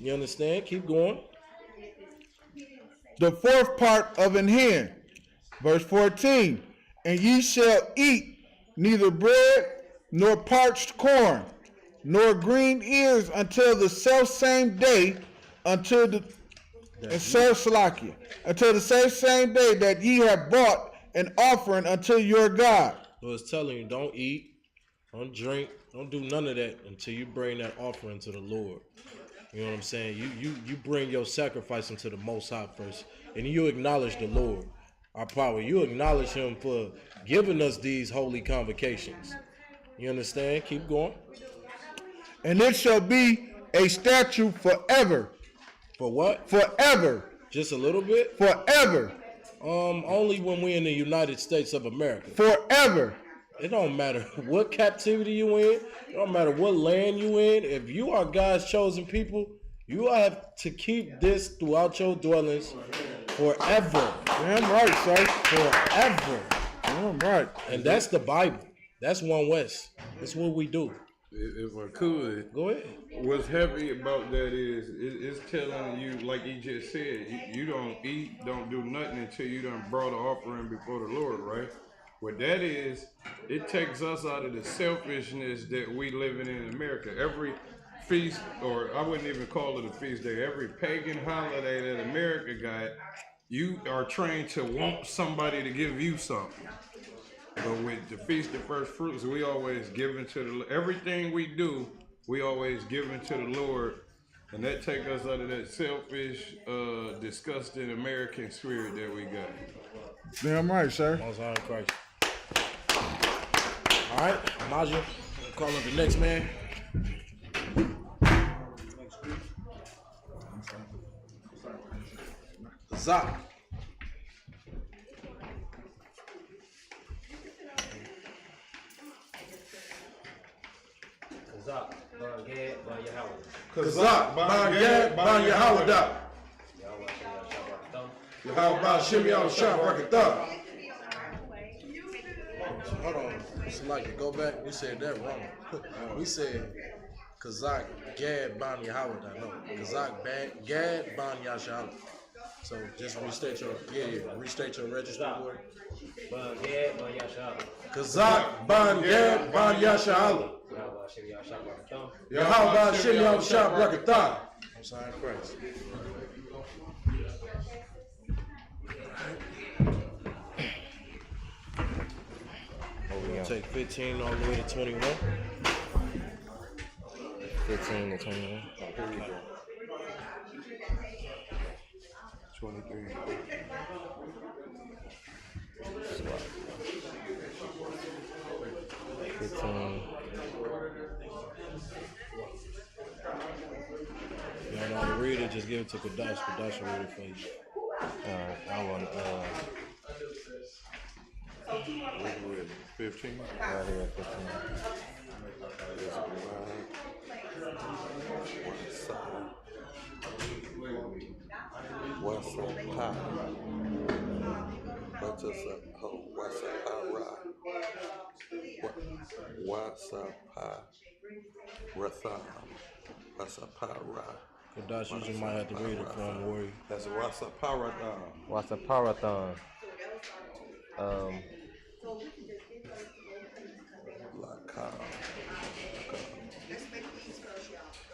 You understand? Keep going. The fourth part of an hin. Verse 14. And ye shall eat neither bread nor parched corn, nor green ears until the selfsame day, until the same day that ye have brought an offering unto your God. So it's telling you, don't eat, don't drink, don't do none of that until you bring that offering to the Lord. You know what I'm saying? You bring your sacrifice into the Most High first, and you acknowledge the Lord, our power. You acknowledge Him for giving us these holy convocations. You understand? Keep going. And it shall be a statute forever. For what? Forever. Just a little bit? Forever. Only when we're in the United States of America. Forever. It don't matter what captivity you in. It don't matter what land you in. If you are God's chosen people, you have to keep this throughout your dwellings forever. Damn right, sir. Forever. Damn right. And that's the Bible. That's One West. That's what we do. If I could, go ahead. What's heavy about that is it's telling you, like you just said, you don't eat, don't do nothing until you done brought an offering before the Lord, right? What that is, it takes us out of the selfishness that we living in America. Every feast, or I wouldn't even call it a feast day, every pagan holiday that America got, you are trained to want somebody to give you something. But with the Feast of First Fruits, we always give into everything we do, we always give into the Lord. And that takes us out of that selfish, disgusting American spirit that we got. Damn right, sir. Most High in Christ. All right, Maja, call up the next man. Zach. Kazak, Ban Gad, Ban Yahawada. Yahawada, Shimmy, Shah, Rakatah. Hold on. It's like, go back. We said that wrong. We said Kazak, Gad, Ban Yahawada. No, Kazak, Gad, Ban Yahawada. So just restate your, restate your register word. Kazak, Ban Gad, Ban Yahawada. Yahawada, Shimmy, Shah, Rakatah. I'm sorry, Christ. Take 15 all the way to 21. 15 to 21. 23. If y'all know how to read it, just give it to Kadash. Kadash will read it for you. I want 15. right here 15. What's up, pie? What's up, ho? What's up, pie? What's up, pie? What's up, pie? Kadash, you just might have to read it for him, Warrior. That's what's up, pie? What's a parathon?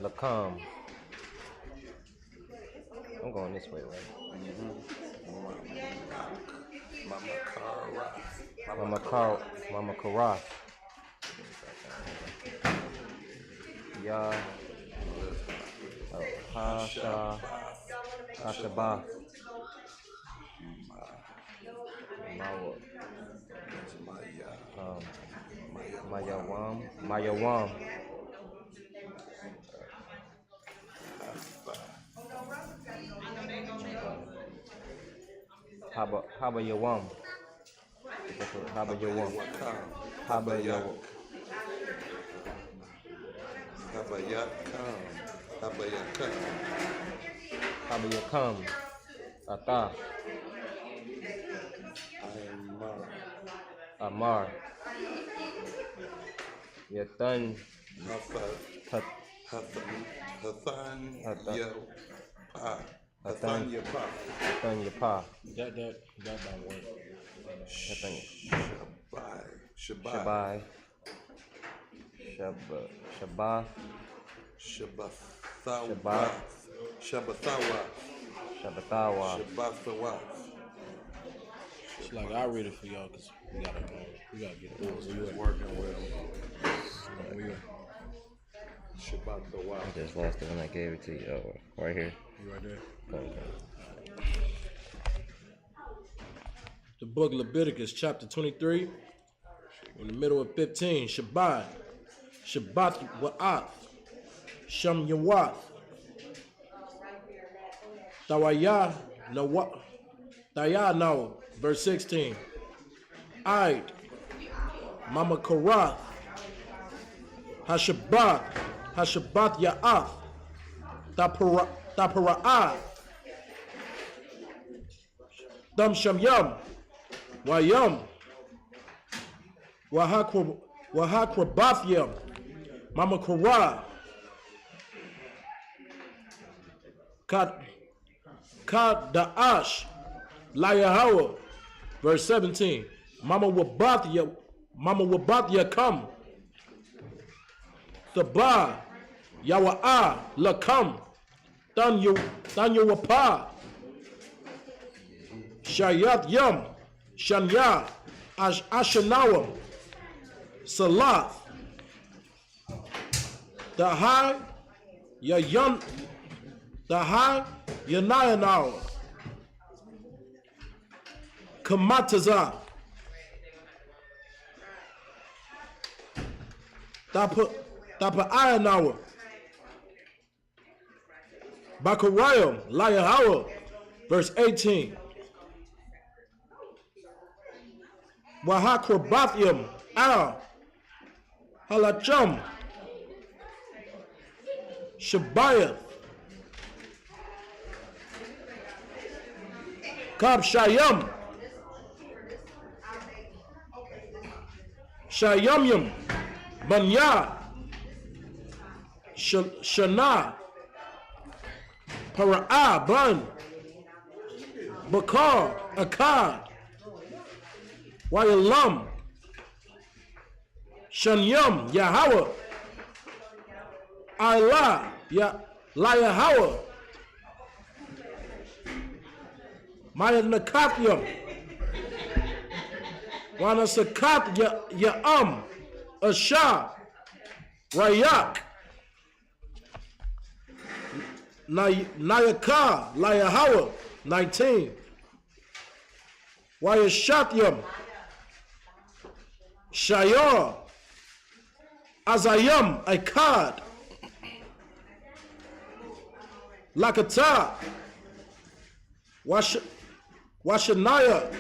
Lacom. I'm going this way, right? Mama Karas. Ya. Hasha. Hashabah. Mayawam. Haba Yawam. Haba Yawam. Haba Yawam. Haba Yakam. Ata. Amar. Yatan. Hatan Yapa. That don't work. Shabai. Shabatawa. It's like I'll read it for y'all because we gotta get through it. We was working with him. I just lost it when I gave it to you. Oh, right here. You right there? Okay. The book of Leviticus, chapter 23, in the middle of 15. Shabbat wa'ath, Shem Yawath, Tawaya no, verse 16. Aid, Mama Korath, Hashabbat Ya'ath, Tapara'ah, Dam Shamyam, Wayam, Wahakrabathyam, Mama Korah, Kad Da'ash, Layahawa, verse 17. Mama Wabathya come. Thabah, Yawa'ah, Lakam, Tanya Wapa, Shayat Yam, Shanya, Ashanawam, Salath, Dahai, Yanayanawa, Kamataza, Ayanawa, Bakarayam, Layahawa, verse 18. Wahakrabathyam, Al, Halacham, Shabayah, Kab Shayam, Shayamyam, Banya, Shana, Para'ah, Ban, Bakar, Akkad, Wayalam, Shanyam, Yahweh, Allah, Layahawa, Maya Nakatyam, Wanasakat Ya'am, Asha, Rayak, Nayaka, Layahawa, 19. Wayeshatyam, Shayar, Azayam, Akkad, Lakata, Washanaya,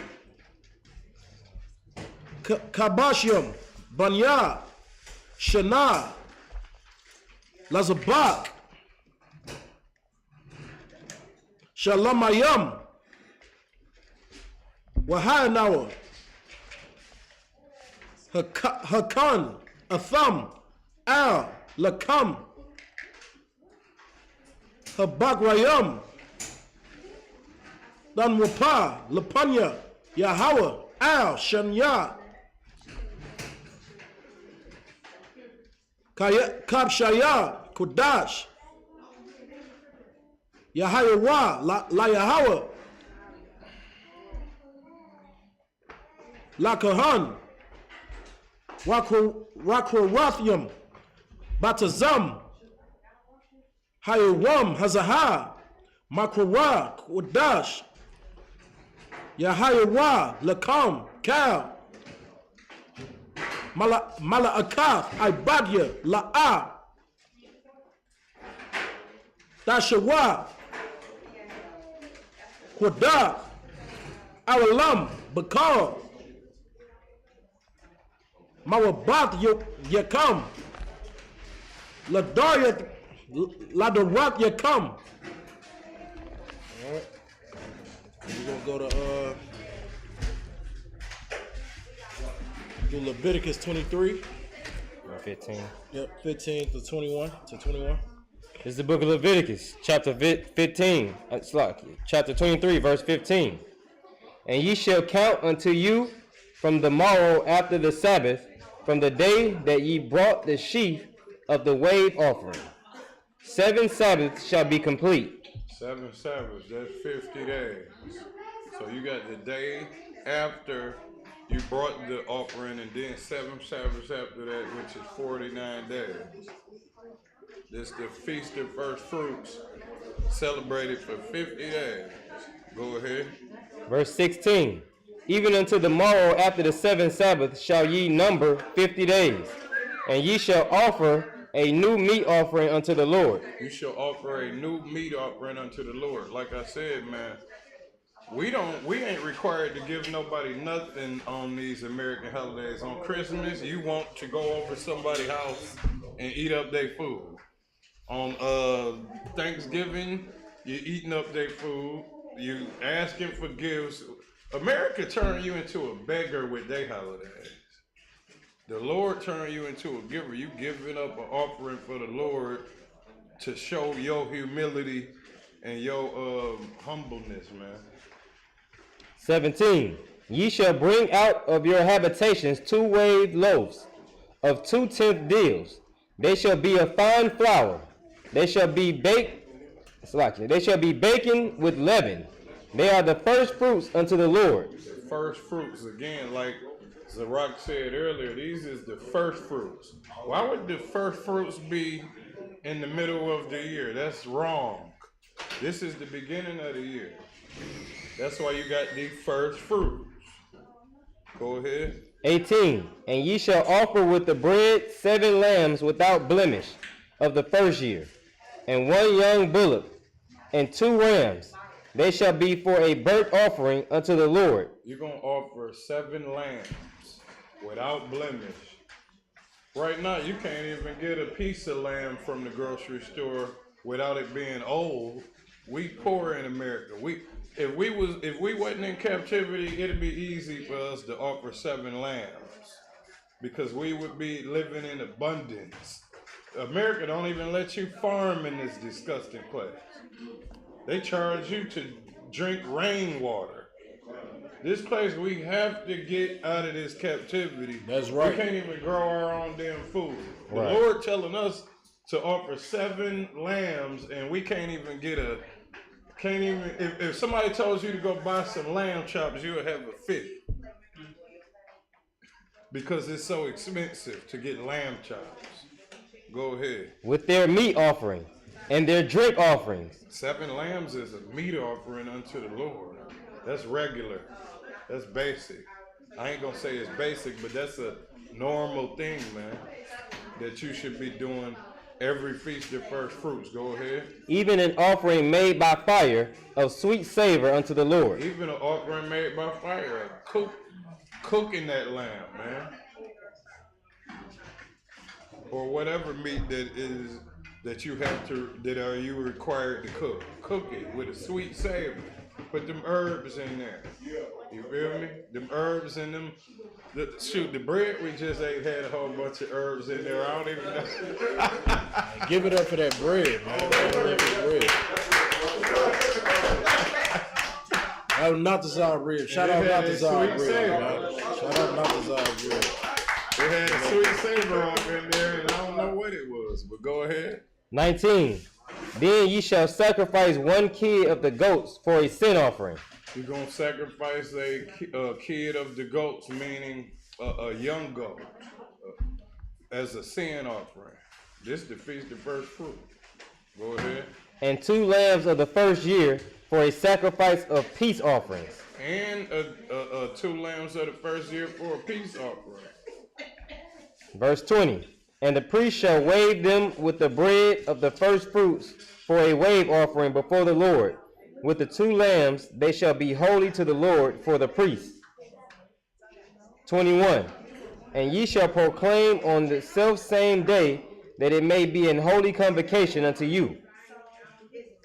Kabashiam, Banya, Shana, Lazabak, Shalamayam, Wahanawa, Hakan, Atham, Al, Lakam, Habagrayam, Danwapa, Lapanya, Yahweh, Al, Shanya, Kabshaya, Kudash, Yahayawa, La Yahweh, La Kahan, Rakrorathium, Batazam, Hayawam, Hazaha, Makrora, Kudash, Yahayawa, Lakam, Kal, Mala'akath, Ibadya, La'a, Dashawa, Qudah, Awalam, Bakar, Mawabath Yakam, Ladaryat, Ladarat Yakam. Alright. We're gonna go to Leviticus 23. 15. Yep, 15 to 21 to 21. This is the book of Leviticus, chapter 15. Chapter 23, verse 15. And ye shall count unto you from the morrow after the Sabbath, from the day that ye brought the sheaf of the wave offering. 7 Sabbaths shall be complete. 7 Sabbaths, that's 50 days. So you got the day after you brought the offering, and then 7 Sabbaths after that, which is 49 days. This is the Feast of First Fruits, celebrated for 50 days. Go ahead. Verse 16. Even unto the morrow after the 7th Sabbath shall ye number 50 days, and ye shall offer a new meat offering unto the Lord. You shall offer a new meat offering unto the Lord. Like I said, man, we ain't required to give nobody nothing on these American holidays. On Christmas, you want to go over somebody's house and eat up their food. On Thanksgiving, you eating up their food. You asking for gifts. America turned you into a beggar with their holidays. The Lord turned you into a giver. You giving up an offering for the Lord to show your humility and your humbleness, man. 17. Ye shall bring out of your habitations 2 waved loaves of 2 tenth deals. They shall be of fine flour. They shall be baking with leaven. They are the first fruits unto the Lord. The first fruits, again, like Zarak said earlier, these is the first fruits. Why would the first fruits be in the middle of the year? That's wrong. This is the beginning of the year. That's why you got the first fruits. Go ahead. 18. And ye shall offer with the bread 7 lambs without blemish of the first year, and 1 young bullock, and 2 rams. They shall be for a burnt offering unto the Lord. You're going to offer 7 lambs without blemish. Right now, you can't even get a piece of lamb from the grocery store without it being old. We poor in America. If we wasn't in captivity, it'd be easy for us to offer 7 lambs because we would be living in abundance. America don't even let you farm in this disgusting place. They charge you to drink rainwater. This place, we have to get out of this captivity. That's right. We can't even grow our own damn food. The Right. Lord telling us to offer 7 lambs, and we can't even get if somebody told you to go buy some lamb chops, you would have a fit. Because it's so expensive to get lamb chops. Go ahead. With their meat offering, and their drink offerings. 7 lambs is a meat offering unto the Lord. That's regular. That's basic. I ain't gonna say it's basic, but that's a normal thing, man, that you should be doing every feast of first fruits. Go ahead. Even an offering made by fire of sweet savor unto the Lord. Even an offering made by fire, cooking that lamb, man, or whatever meat that you have to, that are you required to cook. Cook it with a sweet savor. Put them herbs in there. You feel me? Them herbs in them. The bread we just ate had a whole bunch of herbs in there. I don't even know. Give it up for that bread, man. Give it up for the bread. That was not the sour bread. Shout out not the sour bread, man. Shout out not the sour bread. It had a sweet savor up in there, and I don't know what it was, but go ahead. 19. Then ye shall sacrifice 1 kid of the goats for a sin offering. You're going to sacrifice a kid of the goats, meaning a young goat, as a sin offering. This is the feast of first fruit. Go ahead. And 2 lambs of the first year for a sacrifice of peace offerings. And 2 lambs of the first year for a peace offering. Verse 20. And the priest shall wave them with the bread of the first fruits for a wave offering before the Lord. With the 2 lambs they shall be holy to the Lord for the priest. 21. And ye shall proclaim on the selfsame day that it may be an holy convocation unto you.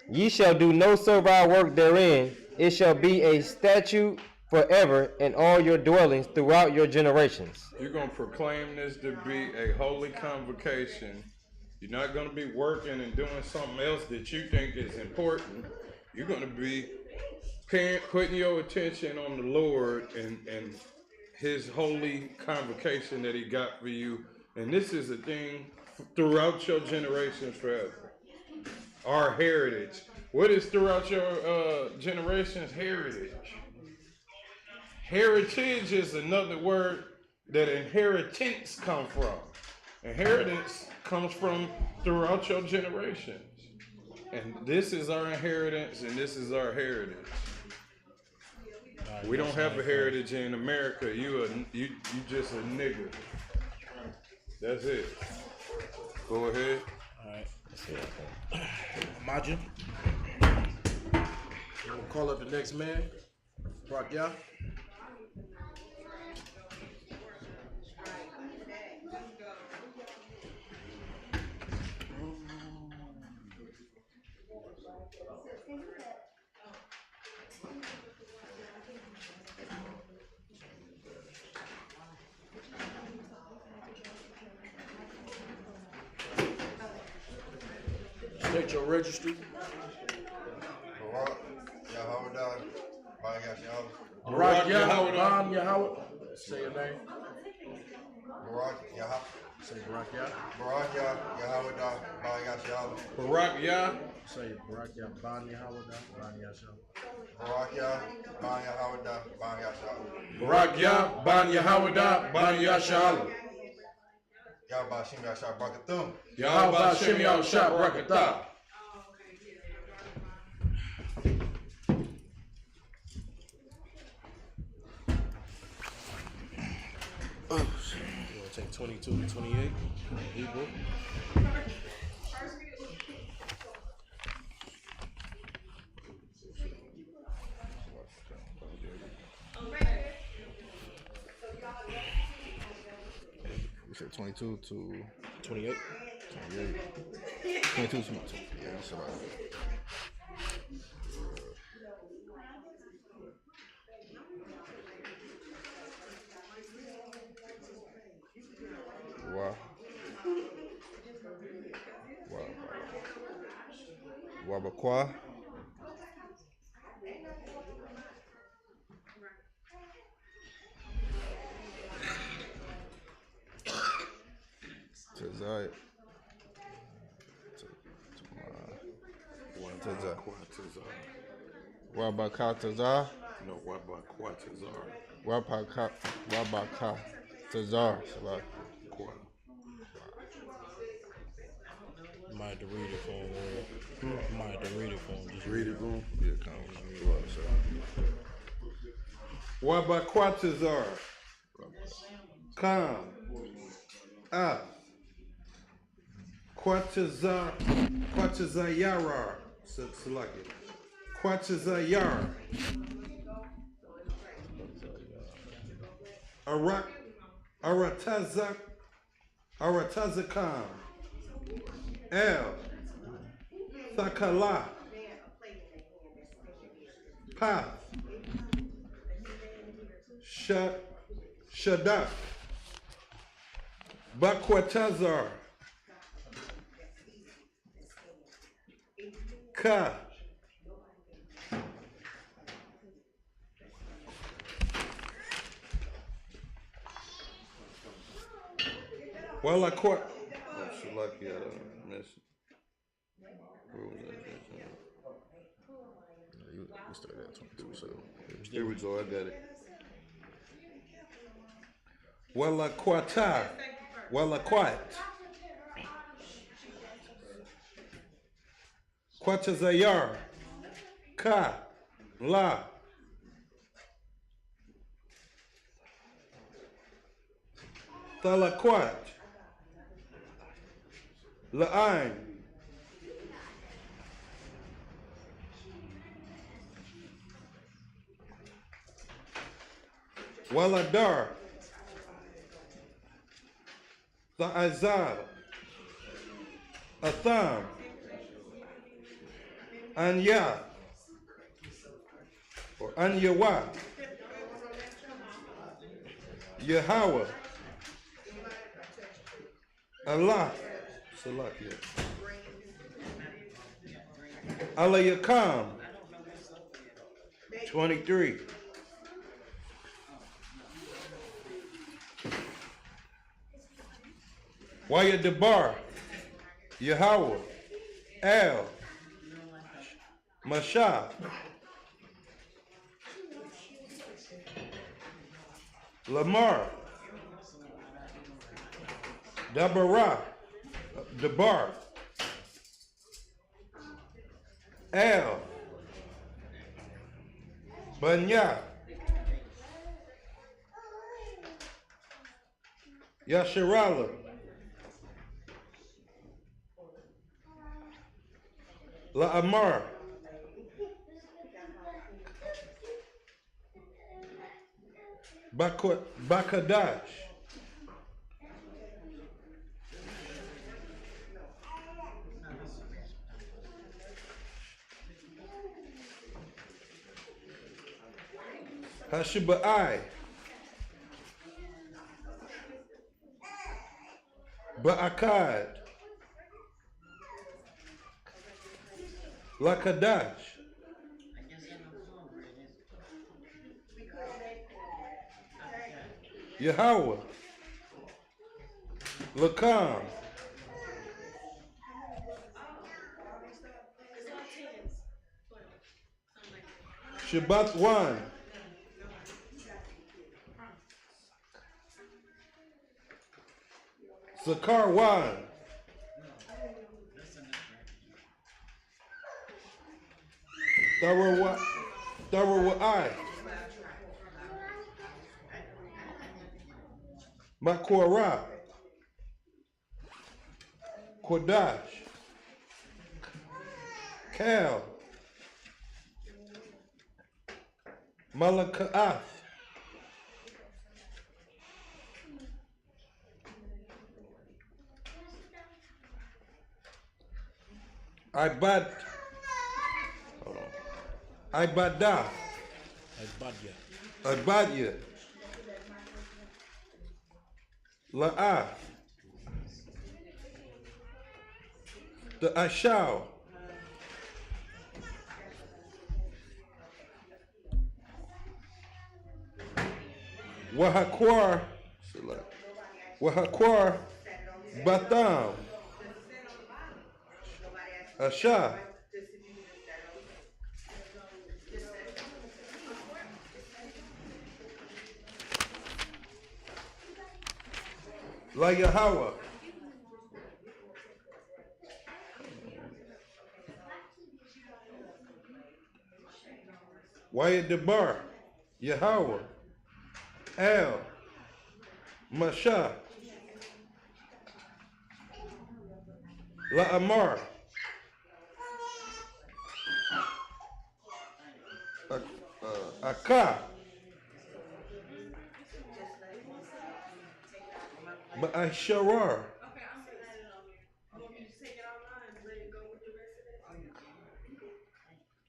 Ye shall do no servile work therein. It shall be a statute forever in all your dwellings throughout your generations. You're going to proclaim this to be a holy convocation. You're not going to be working and doing something else that you think is important. You're going to be putting your attention on the Lord and his holy convocation that he got for you. And this is a thing throughout your generations forever. Our heritage. What is throughout your generations? Heritage. Heritage is another word that inheritance comes from. Inheritance comes from throughout your generations. And this is our inheritance, and this is our heritage. We don't have a heritage in America. You just a nigga. That's it. Go ahead. All right. Imagine. We'll call up the next man. Rock, yeah. State your registry. Barak Yahweh, Ban Yahweh. Say your name. Barak Yah. Say Barak Yah. Barak Yah. Yahweh Dah. Ban Yahweh. Barak Yah. Say Barak Yah, Ban Yahweh Dah, Ban Yahweh. Barak Yah. Ban Yahweh Dah. Ban Yahweh. Barak Yah. Ban Yahweh Dah. Ban Yahweh. Yahweh Shem Yahshua Barakathum. Yahweh Shem Yahshua Barakathum. You want to take 22 to 28? Hebrew. You said 22 to 28. 28. 22 to 22. Yeah, that's about it. Wow. Wabakwa. Tazai. Wabaka Tazar. No, Wabakwa Tazar. Wabaka Tazar. You might have to read it for him. I might have to read it for him. Just Read it for him. Yeah, come on. Wabaquatazar. Come. Quatazayara. Salaki. Quatazayar. Aratazakam. El. Thakala. Path. Shadak. Bakwatazar. Ka. Well, I caught. Oh, so lucky I don't miss it. Where was that? You started at 22, so. Here we go, I got it. Well, I quata. Well, I quat. Quatazayar. Ka. La. Thalaquat. La'ain. Waladar. Tha'azal. Atham. Anya. Or Anyawa. Yahweh. Allah. Salakia. Alayakam. 23. Wayadabar. Yahweh. El. Mashah. Lamar. Dabarah. Dabar. El. Banya. Yasharala. La'amar. Bakadash. Hashibai. Ba'akad. Lakadash. Yahweh. Lakam. Shabbat 1. Zakar 1. Tharawai. Makwara. Kodash. Cal. Malakaath. Ibadah. Adbadya. La'ah. The Ashau. Wahakwar. Wahakwar. Batham. Asha. La Yahweh. Waya Debar, Yahweh, El, Masha, La Amar, Aka, Ba'asharar,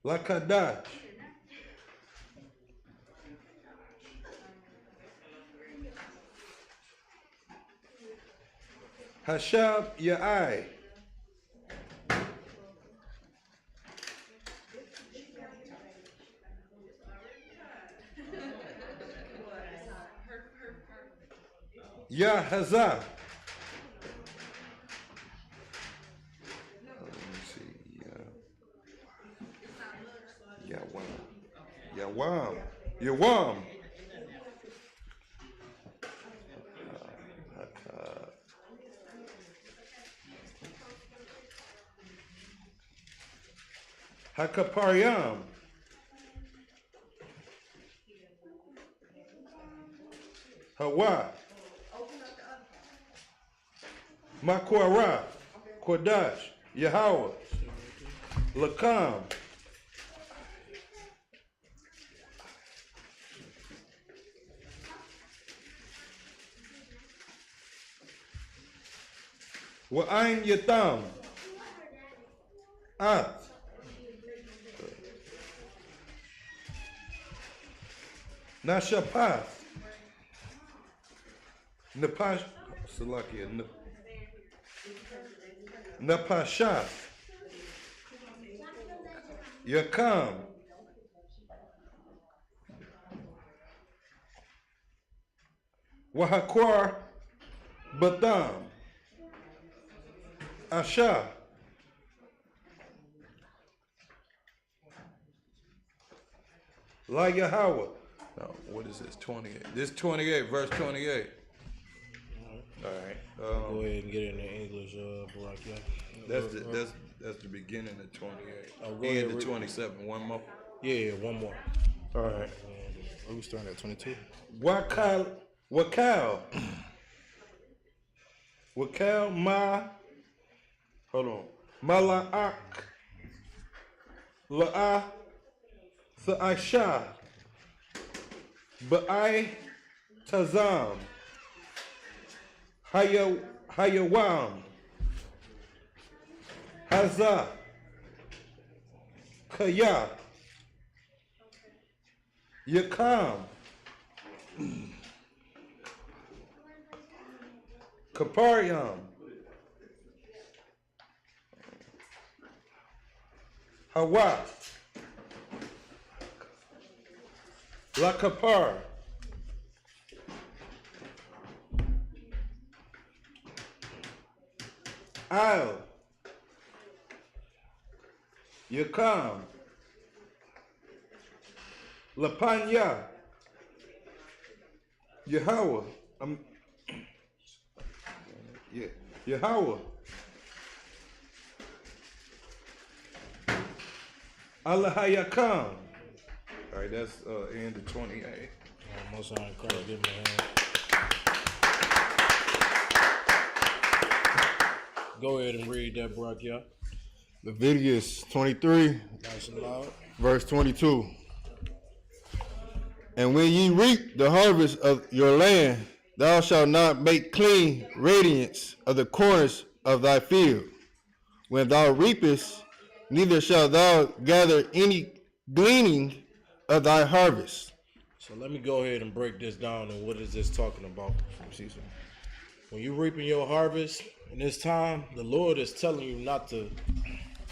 La Kadash, Hashab Ya'ai, Yahazah. Let me see. Yawam. Hakaparyam. Hawa. Makwara. Kodash. Yahweh. Lakam. Wa'ain Yatam. At. Nashapath. Napash. Salakia. Napashath. Yakam. Wahakwar Batam. Asha. La Yahweh. No, what is this? 28. This 28, verse 28. All right. Go ahead and get it in the English, Barack. That's the beginning of 28. Oh, And the 27. One more. Yeah, one more. All right. Are we starting at 22? Wakal ma. Hold on. Mala'ak. La'a. Tha'asha. Ba'ai. Tazam. Hayawam. Haza. Kaya. Yakam. Kaparyam. Hawa. La Kapar. Al. Yakam. Lapanya. Yahweh. Yahweh. Allahayakam. All right, that's end of 28. Most High in Christ, give me a hand. Go ahead and read that, Barack, yeah. Leviticus 23, Nice and loud. verse 22. And when ye reap the harvest of your land, thou shalt not make clean radiance of the corners of thy field. When thou reapest, neither shalt thou gather any gleaning of thy harvest. So let me go ahead and break this down. And what is this talking about? When you're reaping your harvest in this time, the Lord is telling you not to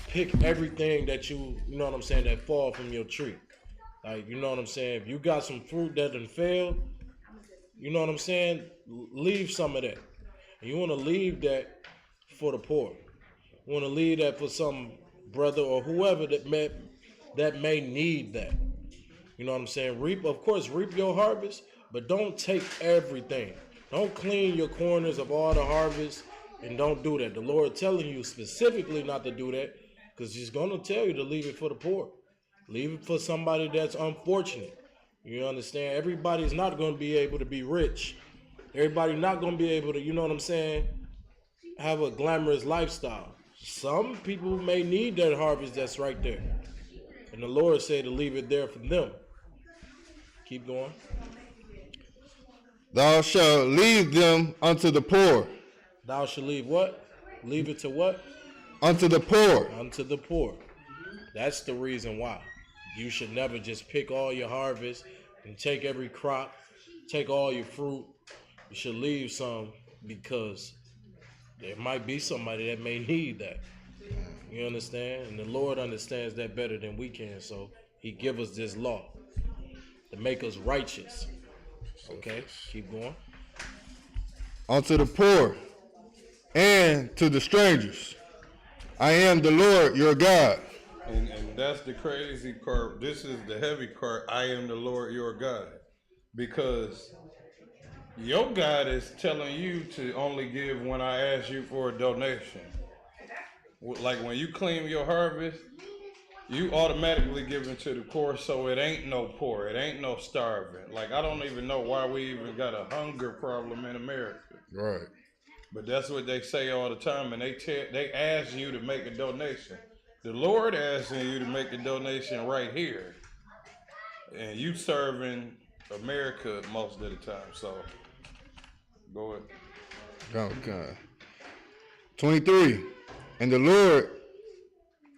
pick everything that you know what I'm saying, that fall from your tree. Like, you know what I'm saying? If you got some fruit that done failed, you know what I'm saying? Leave some of that. And you want to leave that for the poor. You want to leave that for some brother or whoever that may need that. You know what I'm saying? Reap your harvest, but don't take everything. Don't clean your corners of all the harvest, and don't do that. The Lord telling you specifically not to do that, because He's going to tell you to leave it for the poor. Leave it for somebody that's unfortunate. You understand? Everybody's not going to be able to be rich. Everybody not going to be able to, you know what I'm saying, have a glamorous lifestyle. Some people may need that harvest that's right there. And the Lord said to leave it there for them. Keep going. Thou shalt leave them unto the poor. Thou shalt leave what? Leave it to what? Unto the poor. Unto the poor. That's the reason why. You should never just pick all your harvest and take every crop, take all your fruit. You should leave some because there might be somebody that may need that. You understand? And the Lord understands that better than we can, so he give us this law to make us righteous. Okay, keep going. Unto the poor and to the strangers. I am the Lord your God. And that's the crazy part. This is the heavy part. I am the Lord your God. Because your God is telling you to only give when I ask you for a donation. Like when you claim your harvest, you automatically give it to the poor, so it ain't no poor. It ain't no starving. Like, I don't even know why we even got a hunger problem in America. Right. But that's what they say all the time, and they ask you to make a donation. The Lord asking you to make a donation right here. And you serving America most of the time, so go ahead. Okay. 23. And the Lord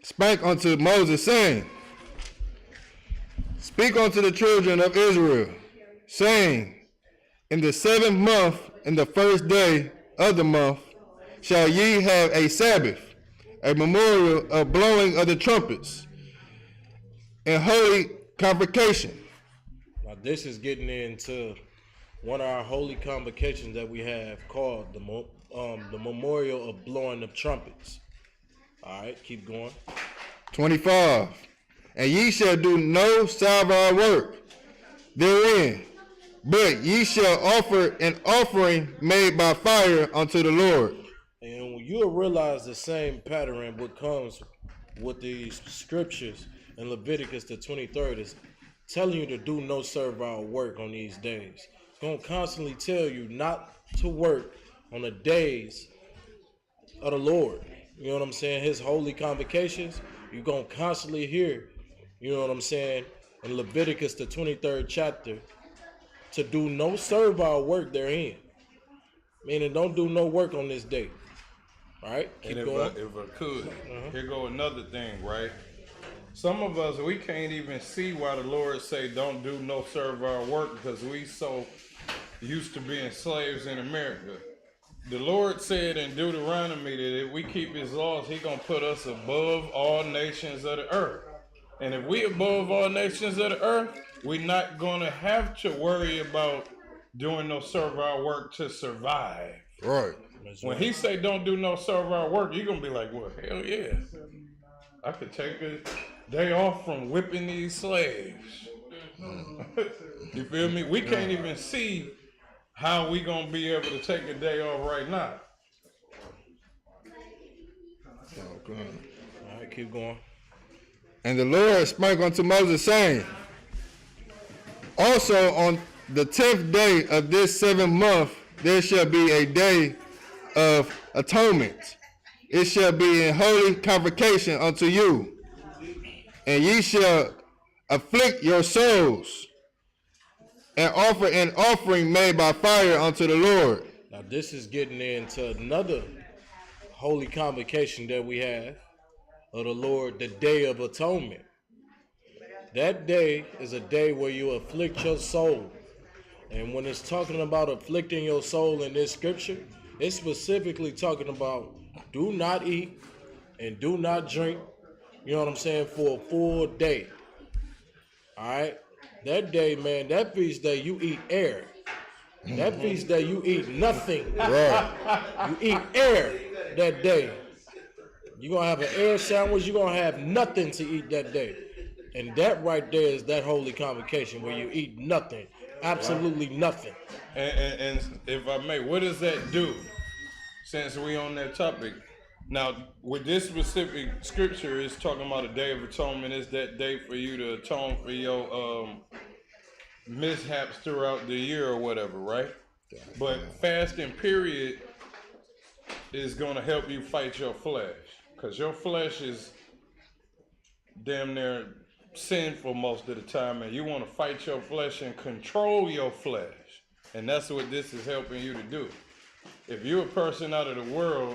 spake unto Moses, saying, Speak unto the children of Israel, saying, In the 7th month, in the 1st day of the month, shall ye have a Sabbath, a memorial of blowing of the trumpets, and holy convocation. Now this is getting into one of our holy convocations that we have called the memorial of blowing of trumpets. All right, keep going. 25. And ye shall do no salvage work therein, but ye shall offer an offering made by fire unto the Lord. And you'll realize the same pattern what comes with these scriptures in Leviticus the 23rd is telling you to do no servile work on these days. It's going to constantly tell you not to work on the days of the Lord. You know what I'm saying? His holy convocations, you're going to constantly hear, you know what I'm saying, in Leviticus the 23rd chapter, to do no servile work therein. Meaning don't do no work on this day. All right, keep going. If I could, here go another thing, right? Some of us, we can't even see why the Lord say don't do no servile work because we so used to being slaves in America. The Lord said in Deuteronomy that if we keep his laws, he gonna put us above all nations of the earth. And if we above all nations of the earth, we're not gonna have to worry about doing no servile work to survive. Right. When he say don't do no servile work, you're gonna be like, well, hell yeah. I could take a day off from whipping these slaves. You feel me? We can't even see how we gonna be able to take a day off right now. All right, keep going. And the Lord spake unto Moses, saying, Also on the 10th day of this 7th month, there shall be a day of atonement. It shall be in holy convocation unto you. And ye shall afflict your souls, and offer an offering made by fire unto the Lord. Now this is getting into another holy convocation that we have of the Lord, the Day of Atonement. That day is a day where you afflict your soul. And when it's talking about afflicting your soul in this scripture, it's specifically talking about do not eat and do not drink, you know what I'm saying, for a full day. All right? That day, man, that feast day, you eat air. That feast day, you eat nothing. Right. You eat air that day. You're going to have an air sandwich. You're going to have nothing to eat that day. And that right there is that holy convocation where you eat nothing. Absolutely nothing. And if I may, what does that do? Since we on that topic, Now, with this specific scripture, it's talking about a day of atonement. It's that day for you to atone for your mishaps throughout the year or whatever, right? But fasting period is going to help you fight your flesh, because your flesh is damn near sinful most of the time, and you want to fight your flesh and control your flesh, and that's what this is helping you to do. If you're a person out of the world,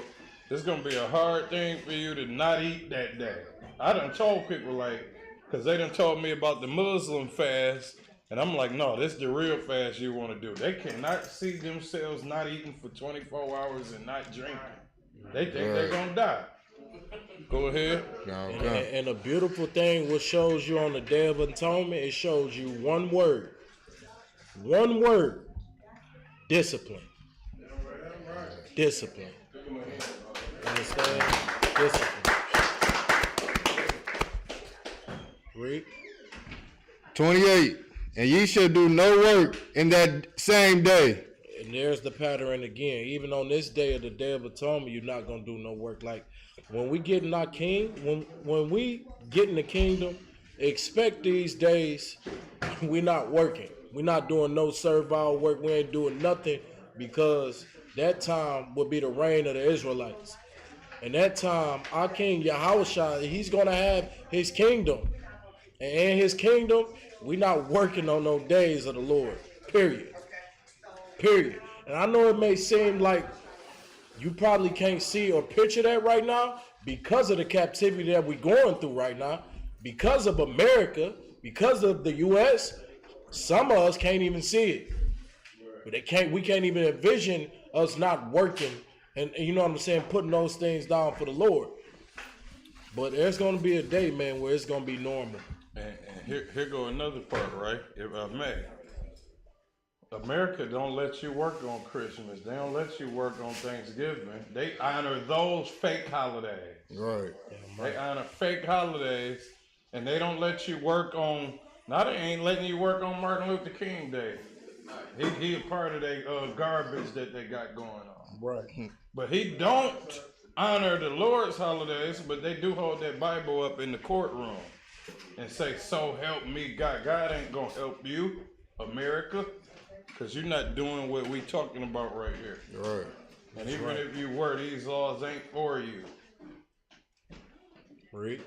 it's going to be a hard thing for you to not eat that day. I done told people, like, because they done told me about the Muslim fast, and I'm like, no, this is the real fast you want to do. They cannot see themselves not eating for 24 hours and not drinking. They think they're going to die. Go ahead. And a beautiful thing, what shows you on the Day of Atonement, it shows you one word. One word. Discipline. Discipline. Understand? Discipline. Read. 28. And ye shall do no work in that same day. And there's the pattern again. Even on this day of the Day of Atonement, you're not going to do no work. Like when we get in our king, when we get in the kingdom, expect these days we're not working. We're not doing no servile work. We ain't doing nothing, because that time will be the reign of the Israelites. And that time, our King Yahushua, he's going to have his kingdom. And in his kingdom, we're not working on no days of the Lord. Period. Period. And I know it may seem like you probably can't see or picture that right now because of the captivity that we're going through right now, because of America, because of the U.S. Some of us can't even see it. But we can't even envision us not working and you know what I'm saying, putting those things down for the Lord. But there's going to be a day, man, where it's going to be normal. And here go another part, right? If I may. America don't let you work on Christmas. They don't let you work on Thanksgiving. They honor those fake holidays. Right. They honor fake holidays, and they don't let you work on. Now they ain't letting you work on Martin Luther King Day. He a part of that garbage that they got going on. Right. But he don't honor the Lord's holidays, but they do hold that Bible up in the courtroom and say, "So help me God." God ain't gonna help you, America. Because you're not doing what we talking about right here. Right. And even if you were, these laws ain't for you. Read.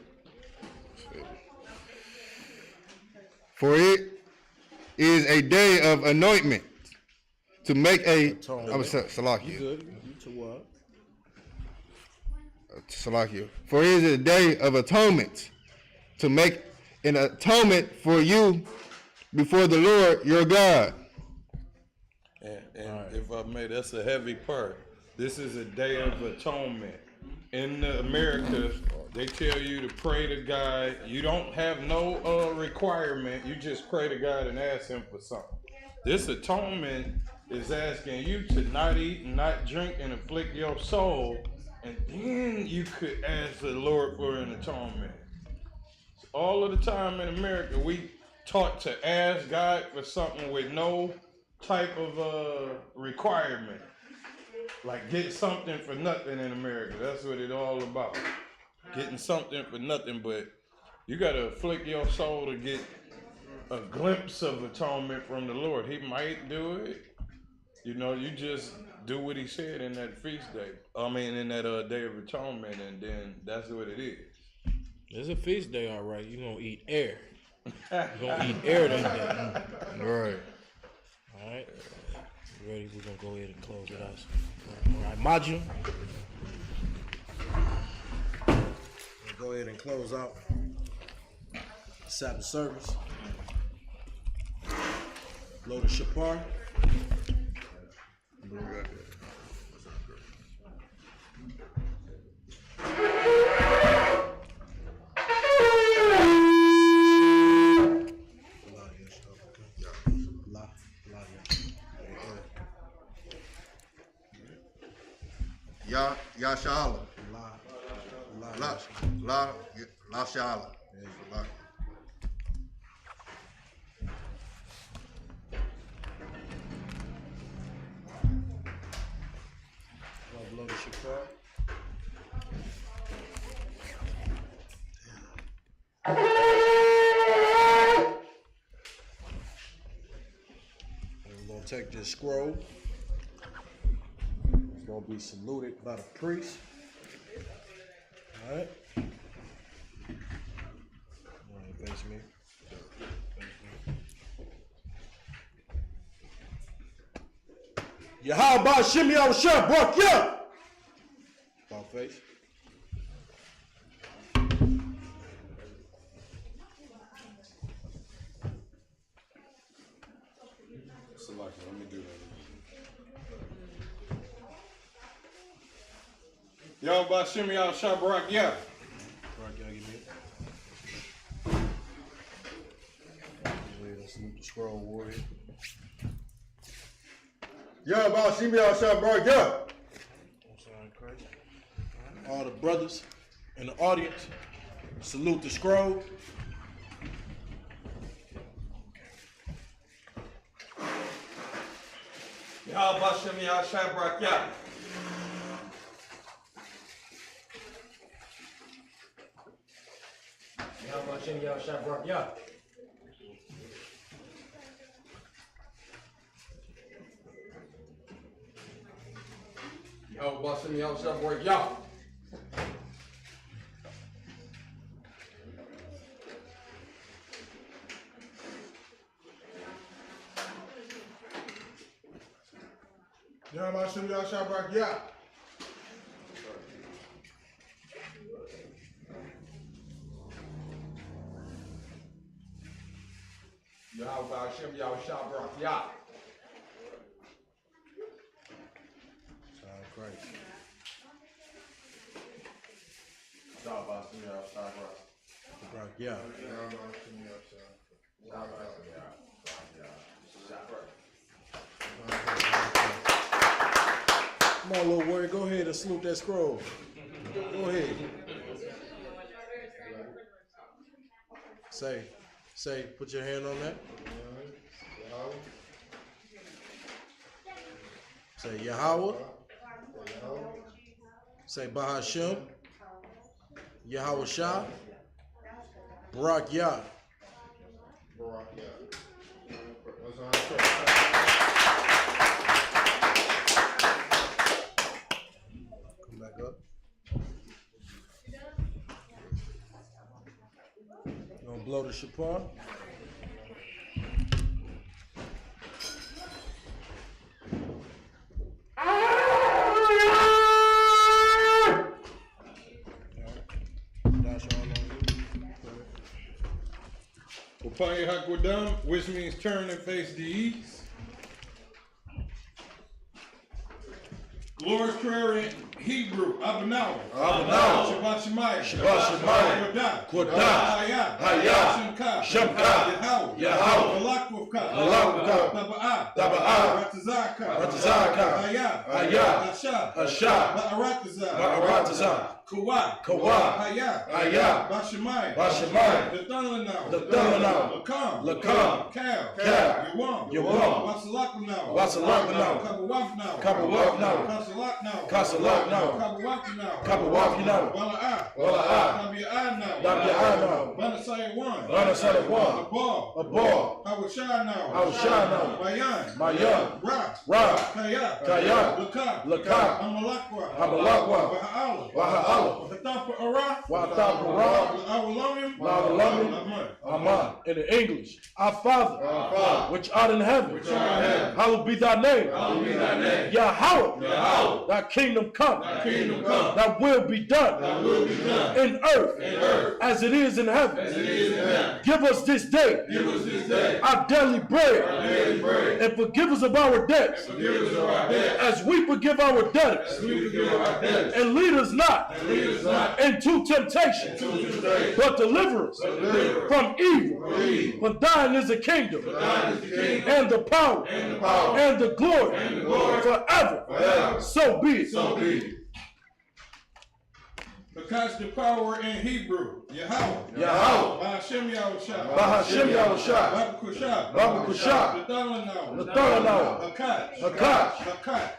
For it is a day of anointment to make a Salakia. You good? You to what? Salakia. For it is a day of atonement to make an atonement for you before the Lord your God. And if I may, that's a heavy part. This is a day of atonement. In America, they tell you to pray to God. You don't have no requirement. You just pray to God and ask him for something. This atonement is asking you to not eat and not drink and afflict your soul. And then you could ask the Lord for an atonement. All of the time in America, we taught to ask God for something with no type of requirement. Like get something for nothing in America. That's what it's all about. Getting something for nothing, but you gotta afflict your soul to get a glimpse of atonement from the Lord. He might do it. You know, you just do what he said in that feast day. In that Day of Atonement, and then that's what it is. It's a feast day, all right. You're gonna eat air. You're gonna eat air that day. Right. All right, you ready? We're gonna go ahead and close it out. All right, Maju. We'll go ahead and close out Sabbath service. Load of Shapar. Yashala. La Shala. Blow the Shapar. take this scroll. It's going to be saluted by the priest. All right. Face me. Yahweh Shimmy Al-Shah brought you. About face. Let me do that. Y'all about Shimmy Al Shabrak, yeah. Salute the scroll warrior. Yeah, about Shimmy Al Shabrak, yeah. All the brothers in the audience, salute the scroll. Y'all about Shimmy Al Shabrak, yeah. Y'all about Shimmy Al Shabrak, yeah. Yeah, about Shimmy Al Shabrak, yeah. Y'all about Shimmy Al Shabrak, yeah. Sound crazy. Y'all about Shimmy Al Shabrak. Yeah. Come on, little warrior, go ahead and salute that scroll. Go ahead. Say, put your hand on that. Say Yahweh. Say Bahashem. Yahweh Shah. Barak Yah. Come back up. You gonna blow the shapar? Upaya Hakwadam, which means turn and face the east. Lord's Prayer in Hebrew, Abanawa. Shabbat Shemayim. Kodah. Hayah. Shemka. Yahweh. Malakwavka. Taba'ah. Ratazaka. Hayah. Ashah. Ma'aratazah. Kawah. Hayah. Bashemayim. The thunder now. Lakam. Cal. Yawam. Wasalak now. Kabawaf now. Kasalak now. Kabawaf now. Wala'ah. Tabi'ah now. Banasaya one. Abal. Awashah now. Bayan. Ra. Kaya. Lakab. Amalakwa. Baha'ala. Aman. In the English, our Father, which art in heaven, hallowed be thy name. Yahweh, thy kingdom come. Thy will be done in earth as it is in heaven. Give us this day our daily bread, and forgive us of our debts as we forgive our debtors. And lead us not into temptation, but deliver us from evil. For thine is the kingdom, and the power, and the glory, forever. So be it. Because the power in Hebrew, Yahweh. Bahashem Yahushua. Bahashem Yahushua. Baba Kushah. Baba Kushah. Nathalanaw. Hakash. Hakash.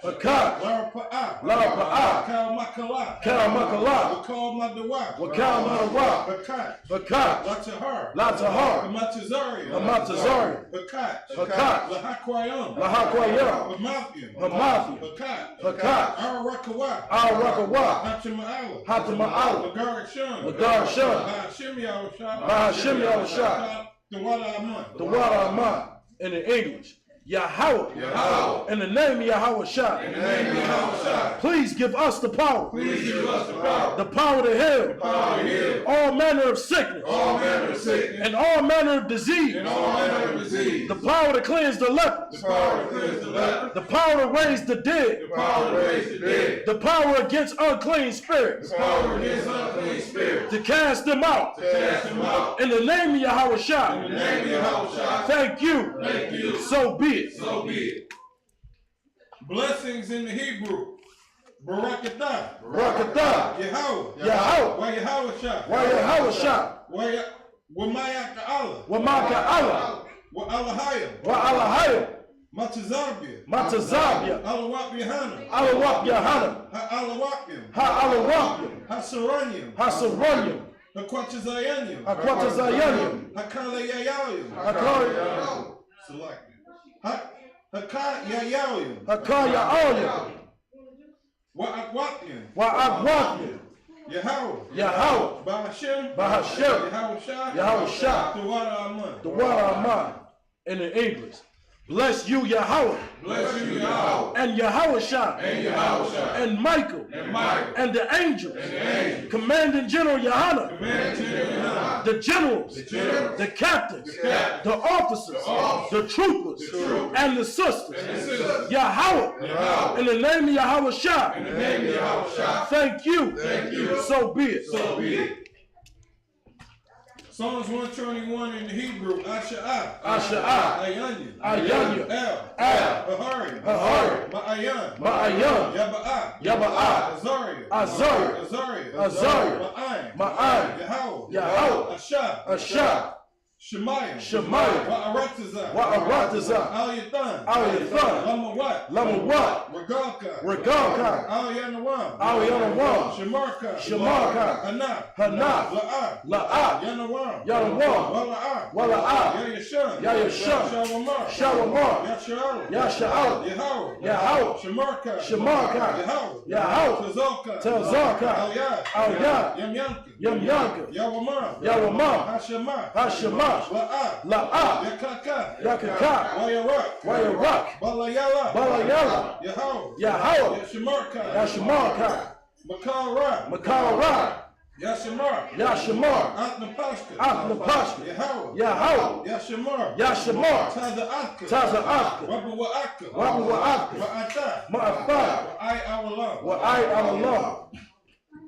Hakash. Larapa'ah. Larapa'ah. Kal Makalah. Kal Makalah. Wakal Madawah. Wakal Madawah. Hakash. Hakash. Latahar. Latahar. Hamatazariah. Hamatazariah. Hakash. Hakash. Lahaquayam. Lahaquayam. Hamathiam. Hamathiam. Hakash. Hakash. Arakawah. Al-Rakawah. Hatama'ala. Hatama'ala. Lagarasham. Lagarasham. Bahashem Yahushua. Bahashem Yahushua. The Wada Aman. The water Aman in the English. Yahweh. In the name of Yahweh Shah. Please give us the power. The power to heal. All manner of sickness. And all manner of disease. The power to cleanse the lepers. The power to raise the dead. The power against unclean spirits. To cast them out. In the name of Yahweh Shah. Thank you. So be it. Blessings in the Hebrew. Barakatah. Barakatah. Yahweh. Why Yahweh Shah. Why Yahweh Shah. Why Wamayaka Allah. Wamaka Allah. Wa Alahayim. Wa Alahayim. Matazabia. Matazabia. Alawak Yahana. Alawak Yahana. Ha Alawakim. Ha Alawakim. Ha Saranyim. Ha Saranyim. Ha Quatazayanyim. Ha Quatazayanyim. Ha Kalayayayim. Ha Kal. Selected. Hakayayayim. Ha Kayayayim. Wa Akwakim. Wa Akwakim. Yahweh. Bahashem. Yahweh Shah. The Wada Aman. The water Aman in the English. Bless you, Yahweh. And Yahweh Shah. And Michael. And the angels. Commanding General Yahana. The generals. The captains. The officers. The troopers. And the sisters. Yahweh. In the name of Yahweh Shah. Thank you. So be it. Psalms 121 in the Hebrew, Asha'ah. Asha'ah. Ayanya. El. Bahari. Ma'ayan. Yaba'ah. Azariah. Ma'ayin. Yahweh. Ashah. Shemayim. Wa'aratazah. Al-Yathan. Lamawat. Regalka. Al-Yanawam. Shemarka. Hanaf. La'ah. Yanawam. Wala'ah. Yayashan. Shawamar. Yasha'al. Yahweh. Shemarka. Yahweh. Tazaka. Al-Yad. Yamyanka. Yawamar. Hashemah. La'ah. Yakaka. Wayarak. Balayala. Yahweh. Yashamarka. Makara. Yashamar. Atnapashka. Yahweh. Yashamar. Taza'aka. Wabawa'aka. Ma'afah. Wa'ai.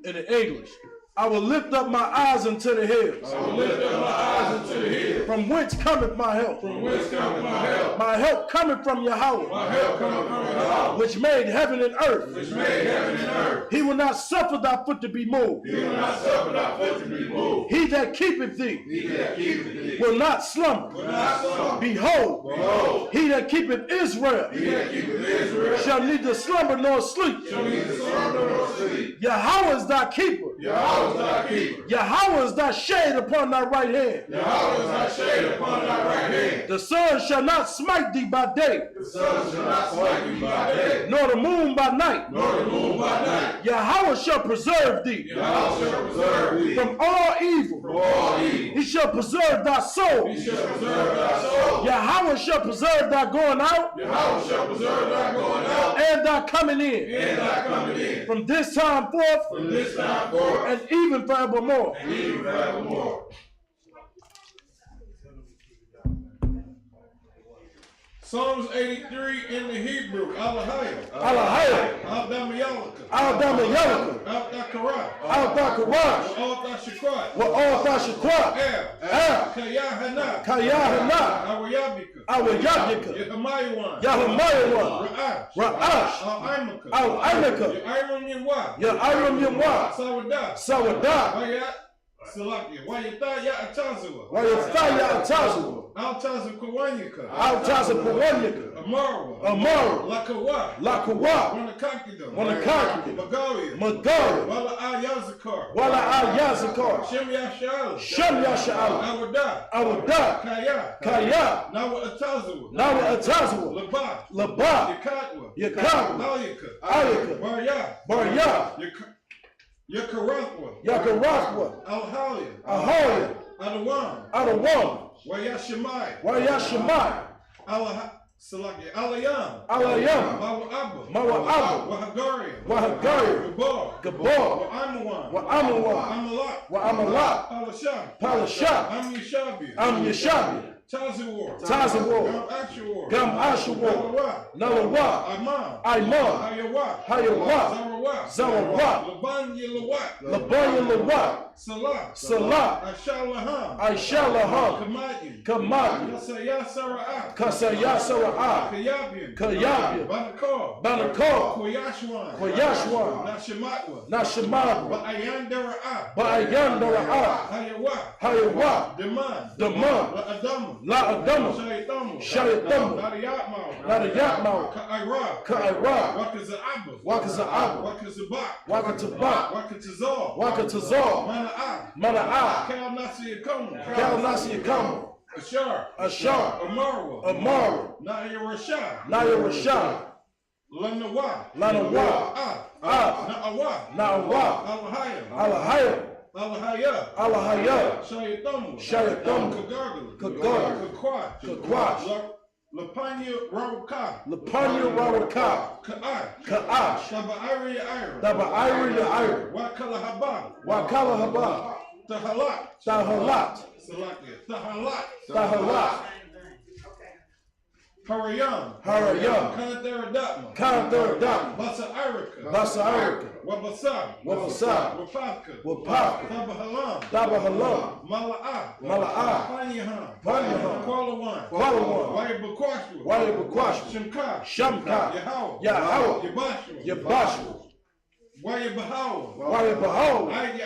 In the English. I will lift up my eyes unto the hills. From whence cometh my help? My help cometh from Yahweh. Which made heaven and earth. He will not suffer thy foot to be moved. He that keepeth thee will not slumber. Behold, he that keepeth Israel shall neither slumber nor sleep. Yahweh is thy keeper. Yahweh is thy shade upon thy right hand. The sun shall not smite thee by day. Nor the moon by night. Yahweh shall preserve thee from all evil. He shall preserve thy soul. Yahweh shall preserve thy going out and thy coming in. From this time forth and even forevermore. Psalms 83 in the Hebrew, Alahayim. Al-Damayalaka. Al-Dakaraj. Wa'al-Tashakwat. El. Kayahana. Awayabika. Yahamayawan. Ra'ash. Al-Aimaka. Ya'aram Yamwa. Sawadah. Salakia. Why you thought ya Atazua? Why you thought ya Atazua? Altaza Kawanyaka. Altaza Pawanyaka. Amarwa. Amara. Lakawa. Lakawa. Wanakakido. Wanakakido. Magalia. Magalia. Wala Ayazakar. Wala Ayazakar. Shem Yasha'ala. Shem Yasha'ala. Awada. Awada. Kaya. Kaya. Nawa Atazua. Nawa Atazua. Laba. Laba. Yakatwa. Yakatwa. Alayaka. Ayaka. Barya. Barya. Yakarakwa. Yakarakwa. Alhalia. Aholia. Adawan. Adawan. Wayashimai. Wayashimai. Salaki. Alayam. Alayam. Mawa Abba. Mawa Abba. Wahagaria. Wahagaria. Gabar. Gabar. Wa Amawan. Wa Amawan. Amalak. Wa Amalak. Palashah. Palashah. Am Yashabi. Am Yashabi. Tazawar. Tazawar. Gam Ashawar. Gam Ashawar. Nalawa. Imam. Imam. Hayawa. Hayawa. Zarawat. Zarawat. Laban Yalawat. Labanya Lawat. Salah. Salah. Ashalaham. Aishalaham. Kamayin. Kamayin. Kasaya Sara'at. Kasaya Sara'ah. Kayabian. Kayabian. Banakar. Banakar. Koyashwan. Koyashwan. Nashimatwa. Nashimab. Ba'ayan Dara'at. Ba'ayan Dara'ah. Hayawa. Hayawa. Deman. Deman. La Adama. La Adama. Shayatamu. Shayatamu. Nadiyatmau. Nadiyatmau. Ka'ira. Ka'ira. Wakaza'aba. Wakaza'aba. Wakazabak. Wakatabak. Wakatazar. Wakatazar. Mana'a. Mana'ah. Kal Nasi Yakum. Kalnasi Yakam. Ashar. Ashar. Amarwa. Amara. Naya Rashad. Naya Rashad. Lanawa. Lanawa. Na'awa. Na'awa. Alahaya. Alahaya. Alahaya. Alahaya. Shayatamu. Shayatamu. Kagagala. Kagagala. Kakwash. Kakwash. Lapanya Rawaka. Lapanya Rawaka. Ka'ash. Ka'ash. Taba'iri Ira. Taba'iri Ira. Wakala Haba. Wakala Haba. Tahalat. Tahalat. Salakia. Tahalat. Tahalat. Harayam. Harayam. Kanthara Datma. Kanthara Datma. Basa Irika. Basa Irika. Wabasab. Wabasab. Wapaka. Wapaka. Tabahalam. Tabahalam. Mala'a. Mala'a. Panyaham. Panyaham. Kwalawan. Kwalawan. Wayabakwashwa. Wayabakwashwa. Shimka. Shamka. Yahawa. Yahawa. Yabashwa. Yabashwa. Wayabahawa. Wayabahawa. Ayai.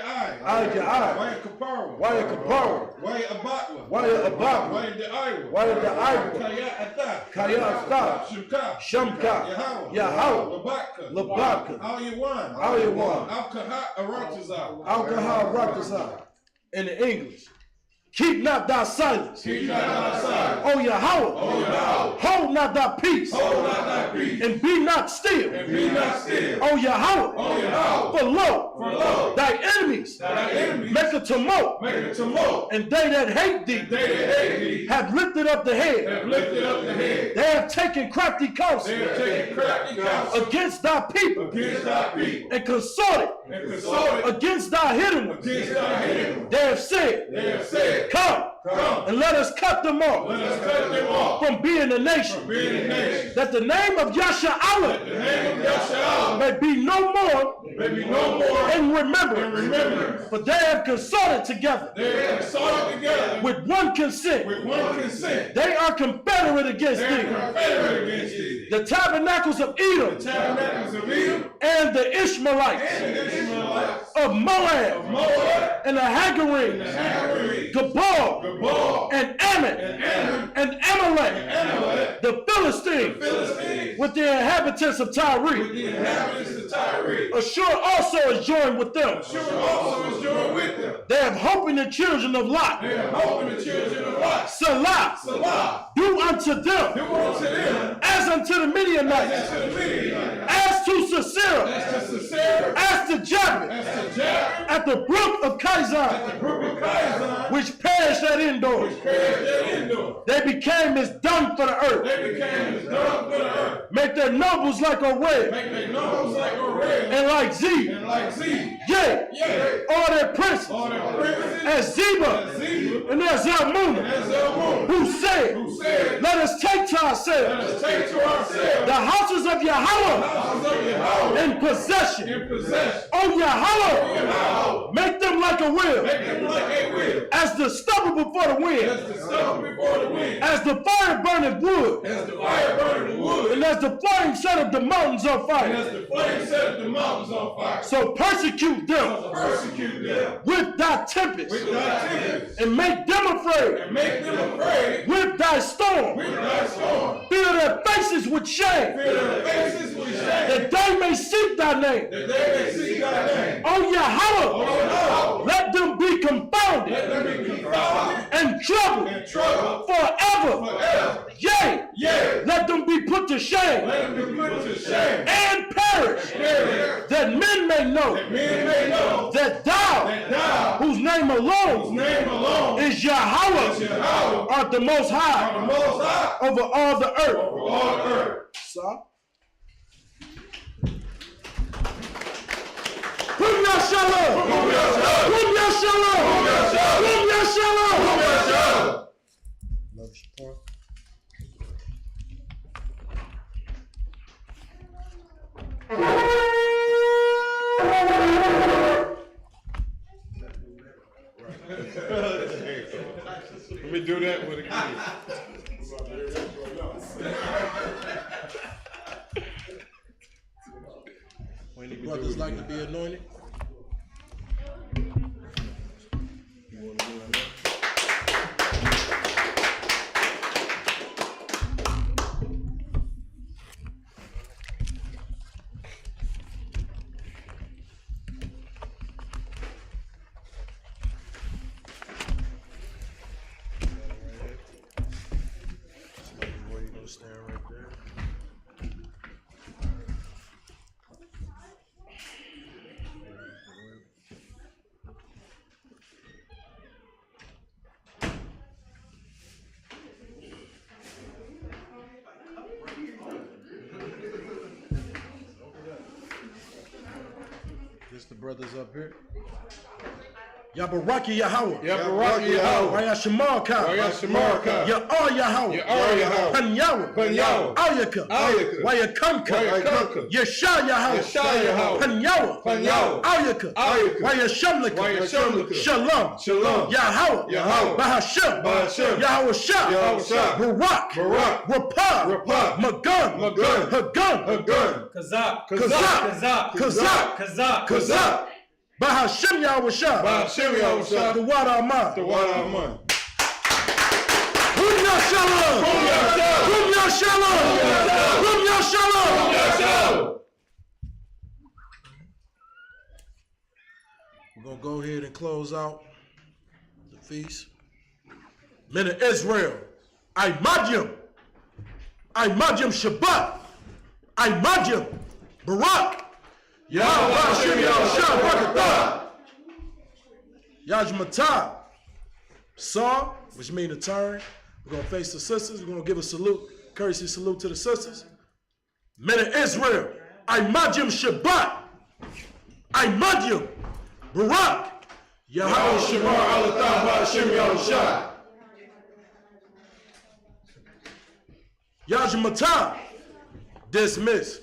Ayai. Wayakapara. Wayakapara. Wayabatwa. Wayabatwa. Wayadaiwa. Wayadaiwa. Kaya Atha. Kaya Atha. Shimka. Shamka. Yahawa. Yahawa. Labaka. Labaka. Al-Yawan. Al-Yawan. Al-Kaha Aratiza. Alcohol Rakazah. In the English. Keep not thy silence. Keep not thy silence. O Yahweh. O Yahweh. Hold not thy peace. Hold not thy peace. And be not still. And be not still. O Yahweh. O Yahweh. For lo. For lo. Thy enemies. Thy enemies. Make a tumult. Make a tumult. And they that hate thee. They that hate thee. Have lifted up the head. Have lifted up the head. They have taken crafty counsel. They have taken crafty counsel. Against thy people. Against thy people. And consorted. And consorted. Against thy hidden ones. Against thy hidden ones. They have said. They have said. Come. Come. And let us cut them off. Let us cut them off. From being a nation. From being a nation. That the name of Yasha'Allah. The name of Yasha'Allah. May be no more. May be no more. In remembrance. In remembrance. For they have consorted together. They have consorted together. With one consent. With one consent. They are confederate against They are thee. confederate against thee. The tabernacles of Edom. The tabernacles of Edom. And the Ishmaelites. And the Ishmaelites. Of Moab. Of Moab. And the Hagarenes. And the Hagarenes. Gabal. Gabal. And Ammon. And Ammon. And Amalek. And Amalek. The Philistines. The Philistines. With the inhabitants of Tyre. With the inhabitants of Tyre. Ashur also is joined with them. Ashur also is joined with them. They have hope in the children of Lot. They have hope in the children of Lot. Salah. Salah. Do unto them. Do unto them. As unto the Midianites. As to the Midianites. As to Sisera. As to Sisera. As to Jabin. As to Jabin. At the brook of Kizon. At the brook of Kizon. Which perished at Endor. Which perished at Endor. They became as dung for the earth. They became as dung for the earth. Make their nobles like a red. Make their nobles like a red. And like Zeb. And like Zeb. Yea. Yea. All their princes. All their princes. As Zeba. As Zeba. And as Zalmunna. As Zalmunna. Who said. Who said. Let us take to Let ourselves. us take to ourselves. The houses of Yahweh. The houses of Yahweh. in possession. O Yahweh, make them like a wheel. As the stubble before the wind. As the fire burneth wood. And as the flame setteth the mountains on fire. So persecute them with thy tempest. And make them afraid with thy storm. Fill their faces with shame. That they may seek thy name. O Yahweh, let them be confounded and troubled forever. Yea, let them be put to shame and perish, that men may know that thou, whose name alone is Yahweh, art the most high over all the earth. So, Hum Yashalom! Hum Yashalom! Hum Yashalom! Love support. Let me do that with a kid. Brothers like to be anointed. Stand right there. Just the brothers up here. Yabaraki Yahweh. Yabaraki Yahweh. Wayashamarka. Wayashamarka. Ya'ar Yahweh. Ya'ar Yahweh. Pan Yahweh. Pan Yahweh. Ayaka. Ayaka. Wayakamka. Wayakamka. Yasha Yahweh. Yasha Yahweh. Pan Yahweh. Pan Yahweh. Ayaka. Ayaka. Wayashamlaka. Wayashamlaka. Shalom. Shalom. Yahweh. Yahweh. Bahashem. Bahashem. Yahweh Shah. Yahweh Shah. Barak. Barak. Rapah. Rapah. Magun. Magun. Hagun. Hagun. Kazak. Kazak. Kazak. Kazak. Bahashem Yahweh Shah. Bahashem Yahweh Shah. The water of mine. The water of mine. Hum Yashalom. Hum Yashalom. Hum Yashalom. We're going to go ahead and close out the feast. Men of Israel, I Majim Shabbat, I Majim Barak, Yahweh Hashem Yahushua Barakatah, Yajmatah, Saw, which means a turn. We're going to face the sisters. We're going to give a salute, courtesy salute to the sisters. Men of Israel, I Majim Shabbat, I Majim Barak, Yahweh Shemar Alatah Hashem Yahushua. Yajmatah, dismiss.